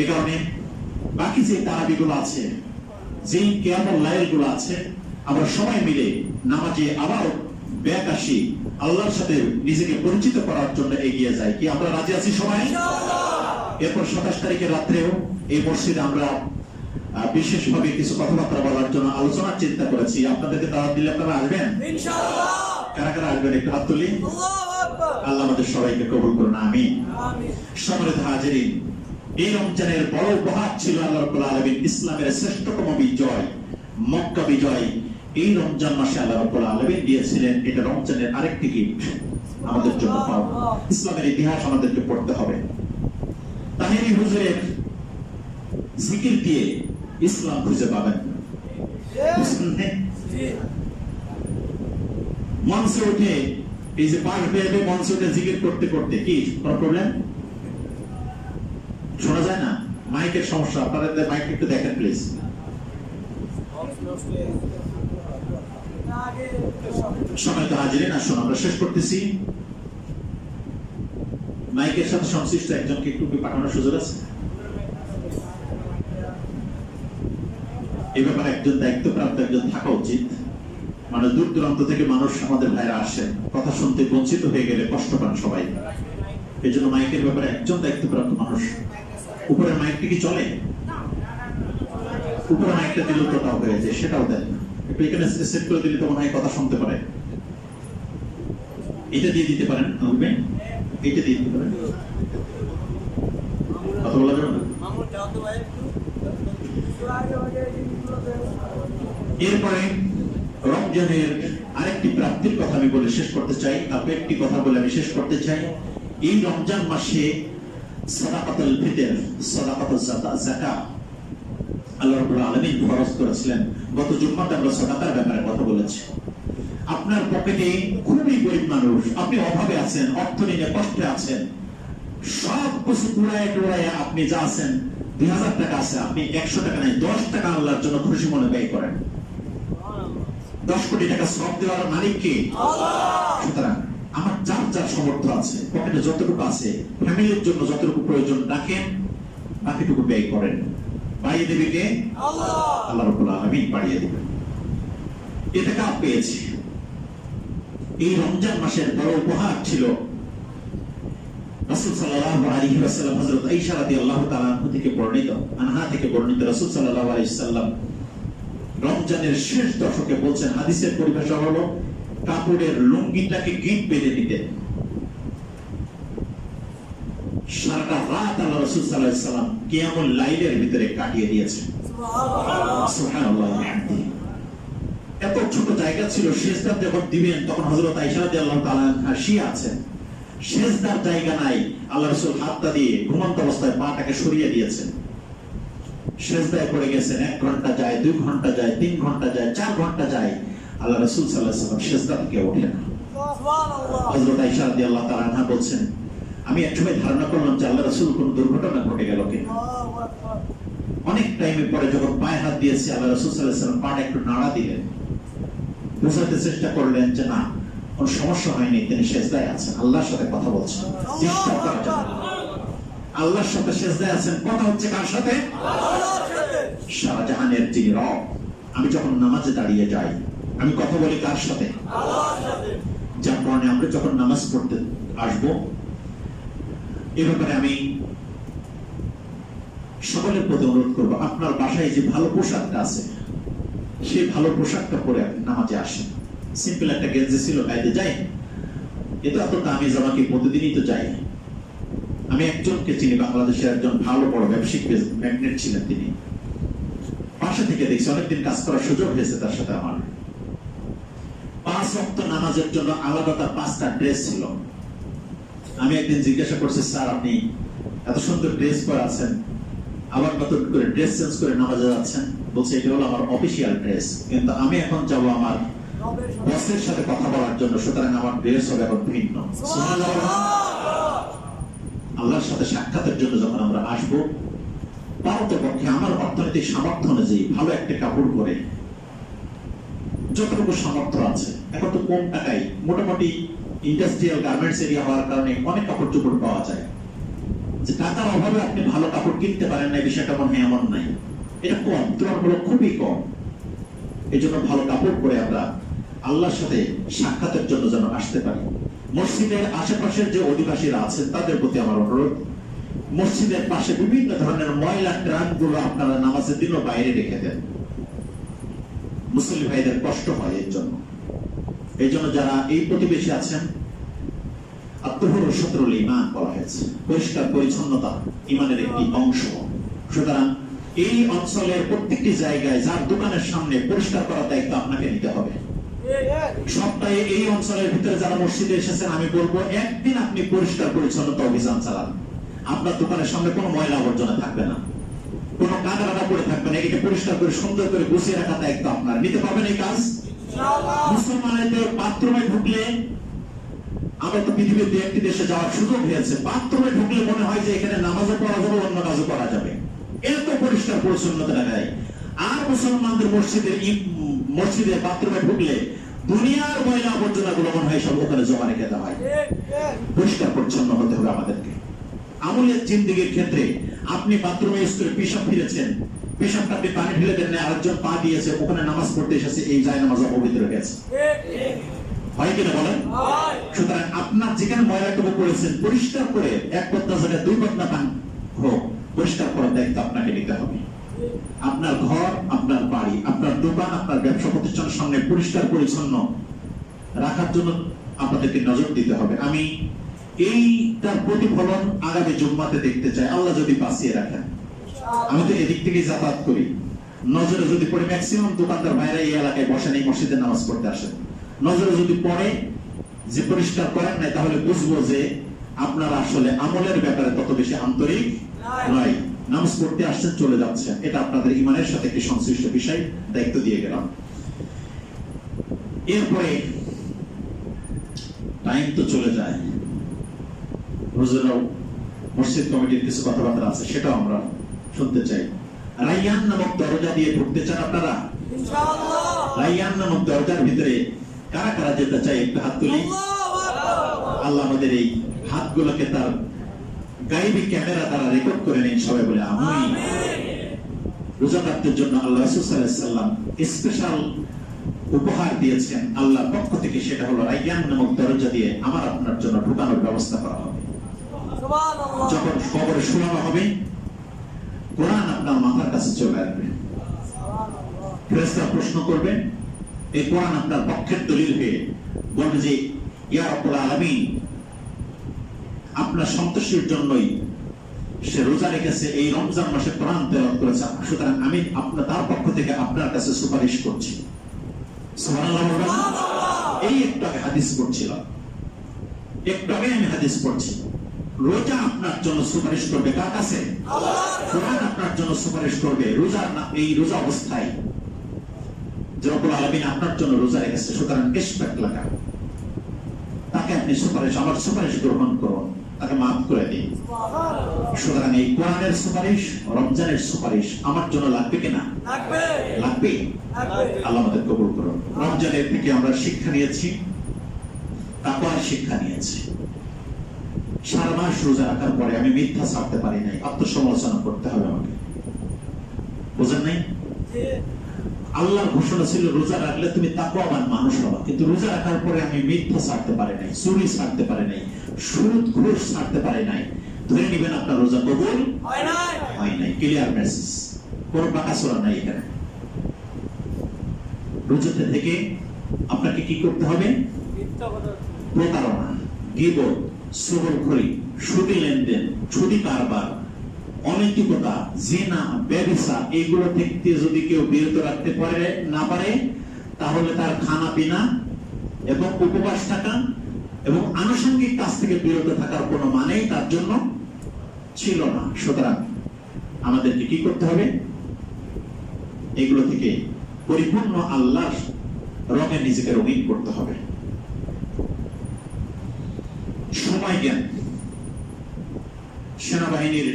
এই কারণে বাকি যে তারাবিগুলো আছে, যেই কিয়ামুল লাইল গুলো আছে, আমরা সবাই মিলে নামাজে আবার ব্যাক আসি, আল্লাহর সাথে নিজেকে পরিচিত করার জন্য এগিয়ে যাই। কি আমরা রাজি আছি সবাই? এরপর 27 তারিখের রাত্রেও এই মসজিদে আমরা বিশেষভাবে কিছু কথাবার্তা বলার জন্য আলোচনার চিন্তা করেছি। আপনাদেরকে দাওয়াত দিলে আপনারা আসবেন ইনশাআল্লাহ? কারা কারা আসবেন একটু হাত তুলি। আল্লাহ আমাদের সবাইকে কবুল করুন, আমিন। সম্মানিত হাজিরিন, এই রমজানের বড় উপহার ছিল আল্লাহ রাব্বুল আলামিন ইসলামের শ্রেষ্ঠতম বিজয়, মক্কা বিজয়। এই রমজান মাসে আল্লাহ রাব্বুল আলামিন দিয়েছিলেন। এটা রমজানের আরেকটি গিফট আমাদের জন্য পাওয়া। ইসলামের ইতিহাস আমাদেরকে পড়তে হবে। তাহিরি হুজুরের জিকির দিয়ে ইসলাম খুঁজে পাবেন। মঞ্চে উঠে এই যে পাশ বেয়ে মঞ্চে উঠে জিকির করতে করতে কি কোনো প্রবলেম? শোনা যায় না? মাইকের সমস্যা। আপনারা মাইক একটু দেখেন প্লিজ। সম্মানিত হাজিরিন, আসুন আমরা শেষ করতেছি। মাইকের সাথে সংশ্লিষ্ট একজনকে একটু পাঠানোর সুযোগ আছে? এই ব্যাপারে একজন দায়িত্বপ্রাপ্ত একজন থাকা উচিত। মানে দূর দূরান্ত থেকে মানুষ আমাদের ভাইরা আসেন, কথা শুনতে বঞ্চিত হয়ে গেলে কষ্ট পান সবাই। এই জন্য মাইকের ব্যাপারে একজন দায়িত্বপ্রাপ্ত মানুষ। উপরে মাইকটা কি চলে? উপরে মাইকটা দিলে তো তাও হয়ে যায়, সেটাও দেন না। একটু এখানে সেট করে দিলে তো মনে হয় কথা শুনতে পারে। এটা দিয়ে দিতে পারেন, এটা দিয়ে দিতে পারেন, কথা বলা যাবে না। এরপরে রমজানের আরেকটি প্রাপ্তির কথা আমি বলে শেষ করতে চাই। আপনি একটি কথা বলে আমি শেষ করতে চাই। এই রমজান মাসে সাদাকাতুল ফিতর, সাদাকাতুল যাকাত আল্লাহ রাব্বুল আলামিন ফরজ করেছিলেন। গত জুম্মাতে আমরা সাদাকার ব্যাপারে কথা বলেছি। আপনার পকেটে খুবই গরিব মানুষ, আপনি অভাবে আছেন, অর্থ নিয়ে কষ্টে আছেন, সব কিছু কুড়ায় আপনি যা আছেন 2000 টাকা আছে, আপনি 100 টাকা নাই 10 টাকা আল্লাহর জন্য খুশি মনে ব্যয় করেন। 10 কোটি টাকা সওয়াব দেওয়ার মালিক কে? আল্লাহ। সুতরাং আমার যার যার সামর্থ্য আছে, পকেটে যতটুকু আছে, ফ্যামিলির জন্য যতটুকু প্রয়োজন রাখেন। বাকিটুকু ব্যয় করেন। বাড়িয়ে দেবে কে? আল্লাহ রাব্বুল আলামিন বাড়িয়ে দিবেন। ইতিকাফ পেয়েছি। এই রমজান মাসের বড় উপহার ছিল রাসূল সাল্লাল্লাহু আলাইহি ওয়াসাল্লাম হযরত আয়েশা রাদিয়াল্লাহু তাআলা আনহা থেকে বর্ণিত রাসূল সাল্লাল্লাহু আলাইহি ওয়াসাল্লাম রমজানের শেষ দশকে বলছেন, হাদিসের পরিভাষা হলো কাপড়ের লুঙ্গিটাকে গিট বেঁধে দিতেন। সারাটা রাত আল্লাহ রাসূল সাল্লাল্লাহু আলাইহি ওয়াসাল্লাম কিয়ামুল লাইলের ভিতরে কাটিয়ে দিয়েছেন। সুবহানাল্লাহ। এত ছোট জায়গা ছিল, সেজদা যখন দিবেন তখন হযরত আয়েশা রাদিয়াল্লাহু তাআলা হাসিয়ে আছেন, সেজদার জায়গা নাই, আল্লাহ রাসূল হাতটা দিয়ে ঘুমন্ত অবস্থায় পাটাকে সরিয়ে দিয়েছেন। সেজদায় পড়ে গেছেন, 1 ঘন্টা যায়, 2 ঘন্টা যায়, 3 ঘন্টা যায়, 4 ঘন্টা যায়, আল্লাহ রাসূল সাল্লাল্লাহু আলাইহি ওয়াসাল্লাম সেজদা থেকে ওঠেন না। সুবহানাল্লাহ। হযরত আয়েশা রাদিয়াল্লাহু তাআলা আনহা বলছেন, আমি একসময় ধারণা করলাম যে আল্লাহ রাসূল কোন দুর্ঘটনা ঘটে গেল কিনা। অনেক টাইমের পরে যখন পায়ে হাত দিয়েছে, আল্লাহ রাসূল সাল্লাল্লাহু আলাইহি ওয়াসাল্লাম পাটা একটু নাড়া দিলেন, বোঝাতে চেষ্টা করলেন যে না, কোন সমস্যা হয়নি, তিনি সেজদায় আছেন, আল্লাহর সাথে কথা বলছেন। ডিস্টার্ব করা যাবে না। আল্লাহর সাথে সেজদায় আছেন, কথা হচ্ছে কার সাথে? আল্লাহর সাথে। সারা জাহানের যিনি রব, আমি যখন নামাজে দাঁড়িয়ে যাই, আমি কথা বলি কার সাথে? আল্লাহর সাথে। যার কারণে আমরা যখন নামাজ পড়তে আসবো, এই ব্যাপারে আমি সকলের প্রতি অনুরোধ করবো, আপনার বাসায় যে ভালো পোশাকটা আছে, সেই ভালো পোশাকটা পরে আপনি নামাজে আসেন। সিম্পল একটা গেঞ্জি ছিল, গাইতে যাই, এটা এত দামি জামা কি প্রতিদিনই তো যাই। আমি একজনকে চিনি, বাংলাদেশের একজন ভালো বড় ব্যবসায়িক ম্যাগনেট ছিলেন, তিনি পাশে থেকে দেখছি, অনেকদিন কাজ করার সুযোগ হয়েছে তার সাথে আমার। 5 ওয়াক্ত নামাজের জন্য আলাদা তার 5টা ড্রেস ছিল। আমি একদিন জিজ্ঞাসা করছি, স্যার আপনি এত সুন্দর ড্রেস পরে আছেন, আবার নতুন করে ড্রেস চেঞ্জ করে নামাজে যাচ্ছেন? বলছে এটা হলো আমার অফিসিয়াল ড্রেস, কিন্তু আমি এখন যাব আমার বসের সাথে কথা বলার জন্য, সুতরাং আমার ড্রেস হবে এখন ভিন্ন। আল্লাহর সাথে সাক্ষাতের জন্য যখন আমরা আসবো, পারতপক্ষে আমার অর্থনৈতিক সামর্থ্য অনুযায়ী ভালো একটা কাপড় পরে, যতটুকু সামর্থ্য আছে, এখন তো কম টাকায় মোটামুটি ইন্ডাস্ট্রিয়াল গার্মেন্টস এরিয়া হওয়ার কারণে অনেক কাপড় চোপড় পাওয়া যায়। যে টাকার অভাবে আপনি ভালো কাপড় কিনতে পারেন না, বিষয়টা মনে হয় এমন নাই, এটা কম, তুলনামূলক খুবই কম। এই জন্য ভালো কাপড় পরে আমরা আল্লাহর সাথে সাক্ষাতের জন্য যেন আসতে পারি। মসজিদের আশেপাশের যে অধিবাসীরা আছেন তাদের প্রতি আমার অনুরোধ, মসজিদের পাশে বিভিন্ন ধরনের ময়লা ট্রাক গুলো আপনারা নামাজের দিনও বাইরে রেখে দেন, মুসলিম ভাইদের কষ্ট হয়। এই জন্য যারা এই প্রতিবেশী আছেন, আত্মহুর শত্রুল ঈমান বলা হয়েছে, পরিষ্কার পরিচ্ছন্নতা ঈমানের একটি অংশ। সুতরাং এই অঞ্চলের প্রত্যেকটি জায়গায় যার দোকানের সামনে পরিষ্কার করার দায়িত্ব আপনাকে নিতে হবে। সপ্তাহে এই অঞ্চলের ভিতরে যারা মসজিদে এসেছেন, আমি বলবো একদিন আপনি পরিষ্কার পরিচ্ছন্নতা অভিযান চালান। আপনার দোকানের সামনে কোনো ময়লা আবর্জনা থাকবে না, কোনো কাদা পড়ে থাকবে না, এটা পরিষ্কার করে সুন্দর করে গুছিয়ে রাখার দায়িত্ব আপনার। নিতে পারবেন এই কাজ? মুসলমানদের বাথরুমে ঢুকলে, আমরা তো পৃথিবীর 2-1টি দেশে যাওয়ার সুযোগ হয়েছে, বাথরুমে ঢুকলে মনে হয় যে এখানে নামাজও পড়া যাবে, অন্য কাজও করা যাবে, এত পরিষ্কার পরিচ্ছন্নতা দেখায়। আর মুসলমানদের মসজিদের বাথরুমে ঢুকলে দুনিয়ার ময়লা আবর্জনা গুলো মনে হয় সব ওখানে জমা রেখে দেওয়া হয়। পরিষ্কার পরিচ্ছন্ন হতে হবে আমাদেরকে। আমলের জিন্দেগির ক্ষেত্রে আপনি বাথরুমে স্কুলে পেশাব ফিরেছেন, পেশাবটা আপনি পানি ঢেলে দেন, আরেকজন পা দিয়েছে, ওখানে নামাজ পড়তে এসেছে, এই যায় নামাজ অপবিত্র গেছে, হয় কিনা বলেন? সুতরাং আপনার যেখানে ময়লাটুকু করেছেন, পরিষ্কার করে 1 বদনা জায়গায় 2 বদনা পান হোক, পরিষ্কার করার দায়িত্ব আপনাকে নিতে হবে। আপনার ঘর, আপনার বাড়ি, আপনার দোকান, আপনার ব্যবসা প্রতিষ্ঠানের সামনে পরিষ্কার পরিচ্ছন্ন রাখার জন্য আপনাদেরকে নজর দিতে হবে। আমি তার প্রতিফলন আগামী জুম্মাতে দেখতে চাই, আল্লাহ যদি বাঁচিয়ে রাখেন। আমি তো এদিক থেকে যাতায়াত করি, নজরে যদি পড়ে, ম্যাক্সিমাম দোকানদার ভাইরা এই এলাকায় বসেন, এই মসজিদে নামাজ পড়তে আসেন, নজরে যদি পড়ে যে পরিষ্কার করেন নাই, তাহলে বুঝবো যে আপনারা আসলে আমলের ব্যাপারে তত বেশি আন্তরিক নয়। নামাজ পড়তে আসছেন, চলে যাচ্ছেন, এটা আপনাদের ঈমানের সাথে একটি সংশ্লিষ্ট বিষয়, দায়িত্ব দিয়ে গেলাম। এরপরে টাইম তো চলে যায়, হুজুরাও মসজিদ কমিটির কিছু কথাবার্তা আছে, সেটাও আমরা শুনতে চাই। রাইয়ান নামক দরজা দিয়ে ঢুকতে চান আপনারা? ইনশাআল্লাহ। রাইয়ান নামক দরজার ভিতরে কারা কারা যেতে চাই একটু হাত তুলি। আল্লাহ আমাদের এই হাতগুলোকে তার গায়েবী ক্যামেরা দ্বারা রেকর্ড করে নিন, সবাই বলে আমিন। রোজাদারদের জন্য আল্লাহ রাসূল সাল্লাল্লাহু আলাইহি ওয়াসাল্লাম স্পেশাল উপহার দিয়েছেন আল্লাহর পক্ষ থেকে, সেটা হলো রায়্যান নামক দরজা দিয়ে আমার আপনার জন্য ঢোকানোর ব্যবস্থা করা হবে। যখন কবরে শোয়ানো হবে, কোরআন আপনার মাথার কাছে চলে আসবে, ফেরেশতারা প্রশ্ন করবেন, এই কোরআন আপনার পক্ষের দলিল হয়ে বলবে যে ইয়া রাব্বুল আলামিন, আপনার সন্তোষের জন্যই সে রোজা রেখেছে, এই রমজান মাসে কোরআন তেলাওয়াত করেছে, সুতরাং আমি আপনার তার পক্ষ থেকে আপনার কাছে সুপারিশ করছি। সুবহানাল্লাহ বলবেন। এই একটু আগে হাদিস পড়ছিলাম, একটু আগে আমি হাদিস পড়ছি, রোজা আপনার জন্য সুপারিশ করবে কার কাছে? কোরআন আপনার জন্য সুপারিশ করবে রোজা, এই রোজা অবস্থায় যে রব্বুল আলামিন আপনার জন্য রোজা রেখেছে, সুতরাং এক্সপেক্ট লাগা, তাকে আপনি সুপারিশ, আমার সুপারিশ গ্রহণ করুন, তাকে মাফ করে দিন। সুতরাং এই কোরআনের সুপারিশ, রমজানের সুপারিশ আমার জন্য লাগবে কিনা? লাগবে। আল্লাহ আমাদের কবুল করুন। রমজানের থেকে আমরা শিক্ষা নিয়েছি, তাকওয়ার শিক্ষা নিয়েছি। সারা মাস রোজা রাখার পরে আমি মিথ্যা ছাড়তে পারি নাই, আত্মসমালোচনা করতে হবে আমাকে, বুঝেন নাই? আল্লাহর ঘোষণা ছিল রোজা রাখলে তুমি তাকওয়াবান মানুষ হবা, কিন্তু রোজা রাখার পরে আমি মিথ্যা ছাড়তে পারি নাই, চুরি ছাড়তে পারি নাই, সুদ ঘুষ ছাড়তে পারি নাই, ধরে নিবেন আপনার রোজা কবুল হয় নাই। ক্লিয়ার মেসেজ, কোনো বাঁকাচোরা নাই এখানে। রোজাতে থেকে আপনাকে কি করতে হবে? প্রতারণা, গীবত, চুগলখড়ি, সুদী লেনদেন, সুদী কারবার, অনৈতিকতা, জিনা, ব্যভিচার, এইগুলো থেকে যদি কেউ বিরত রাখতে পারে না পারে, তাহলে তার খানা পিনা এবং উপবাস থাকা এবং আনুষঙ্গিক কাজ থেকে বিরত থাকার কোনো মানেই তার জন্য ছিল না। সুতরাং আমাদেরকে কি করতে হবে? এগুলো থেকে পরিপূর্ণ আল্লাহর রঙে নিজেকে রঙিন করতে হবে। সময় জ্ঞান, সেনাবাহিনীর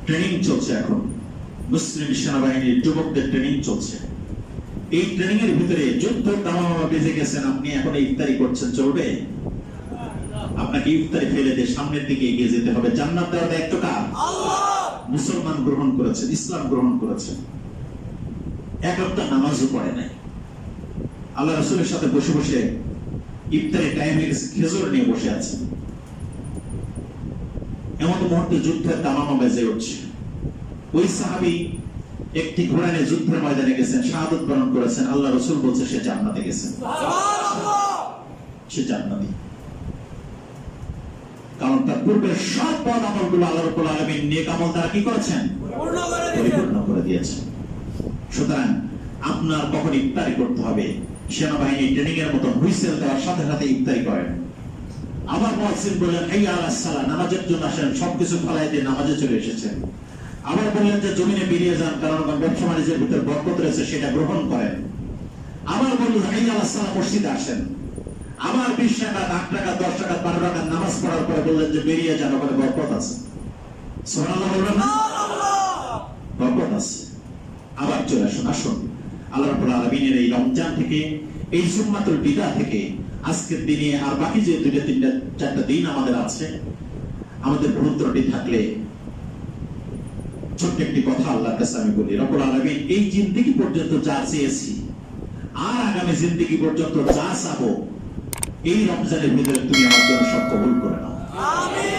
ট্রেনিং চলছে এখন, মুসলিম সেনাবাহিনীর যুবকদের ট্রেনিং চলছে। এই ট্রেনিং এর ভিতরে যুদ্ধ দামামা বেজে গেছেন, আপনি এখন ইফতারি করছেন, চলবে? আপনাকে ইফতারি ফেলে দিয়ে সামনের দিকে এগিয়ে যেতে হবে। জান্নাত দেওয়ার দায়িত্ব কার? আল্লাহ। মুসলমান গ্রহণ করেছেন, ইসলাম গ্রহণ করেছেন, এক একটা নামাজও পড়ে নাই, আল্লাহ রাসূলের সাথে বসে বসে ইফতারি টাইমে খেজুর নিয়ে বসে আছেন। এমন মুহূর্তে যুদ্ধের দামামা বেজে উঠছে। ওই সাহাবী একটি ঘোড়া নিয়ে যুদ্ধের ময়দানে গেছেন, শাহাদাত বরণ করেছেন, আল্লাহ রাসূল বলছে সে জান্নাতে গেছেন। সে জান্নাতি, কারণ তার পূর্বের সব বদ আমলগুলো আল্লাহ রাব্বুল আলামিন নেক আমল দ্বারা কি করেছেন? পরিপূর্ণ করে দিয়েছেন। সুতরাং আপনার কখন ইফতারি করতে হবে, সেনাবাহিনী ট্রেনিং এর মতো হুইসেল দেওয়ার সাথে সাথে ইফতারি করেন। আবার মুয়াজ্জিন বললেন হাইয়া আলাস সালাহ, নামাজের জন্য আসেন, সবকিছু ফেলাই দিয়ে নামাজে চলে এসেছেন। আবার বললেন যে জমিনে বেরিয়ে যান, কারণ ব্যবসা বাণিজ্যের ভিতর বরকত রয়েছে, সেটা গ্রহণ করেন। আবার বললেন হাইয়া আলাস সালাহ, মসজিদে আসেন। আবার 20 টাকা, 8 টাকা, 10 টাকা, 12 টাকা নামাজ পড়ার পরে বললেন যে বেরিয়ে যান, ওখানে বরকত আছে। সুবহানাল্লাহ বলবেন না? বরকত আছে। আবার চলে আসুন। আসুন আল্লাহ রাব্বুল আলামিনের এই রমজান থেকে, এই সুন্নাতুল বিদা থেকে আজকের দিনে আর বাকি যে 2টা 3টা 4টা দিন আমাদের আছে, আমাদের ভুল ত্রুটি থাকলে ছোট্ট একটি কথা আল্লাহর কাছে আমি বলি, রব্বুল আলামিন এই জিন্দেগি পর্যন্ত যা চেয়েছি আর আগামী জিন্দেগি পর্যন্ত যা চাবো, এই রমজানের ভিতরে তুমি আমার জন্য সব কবুল করে নাও। আমিন।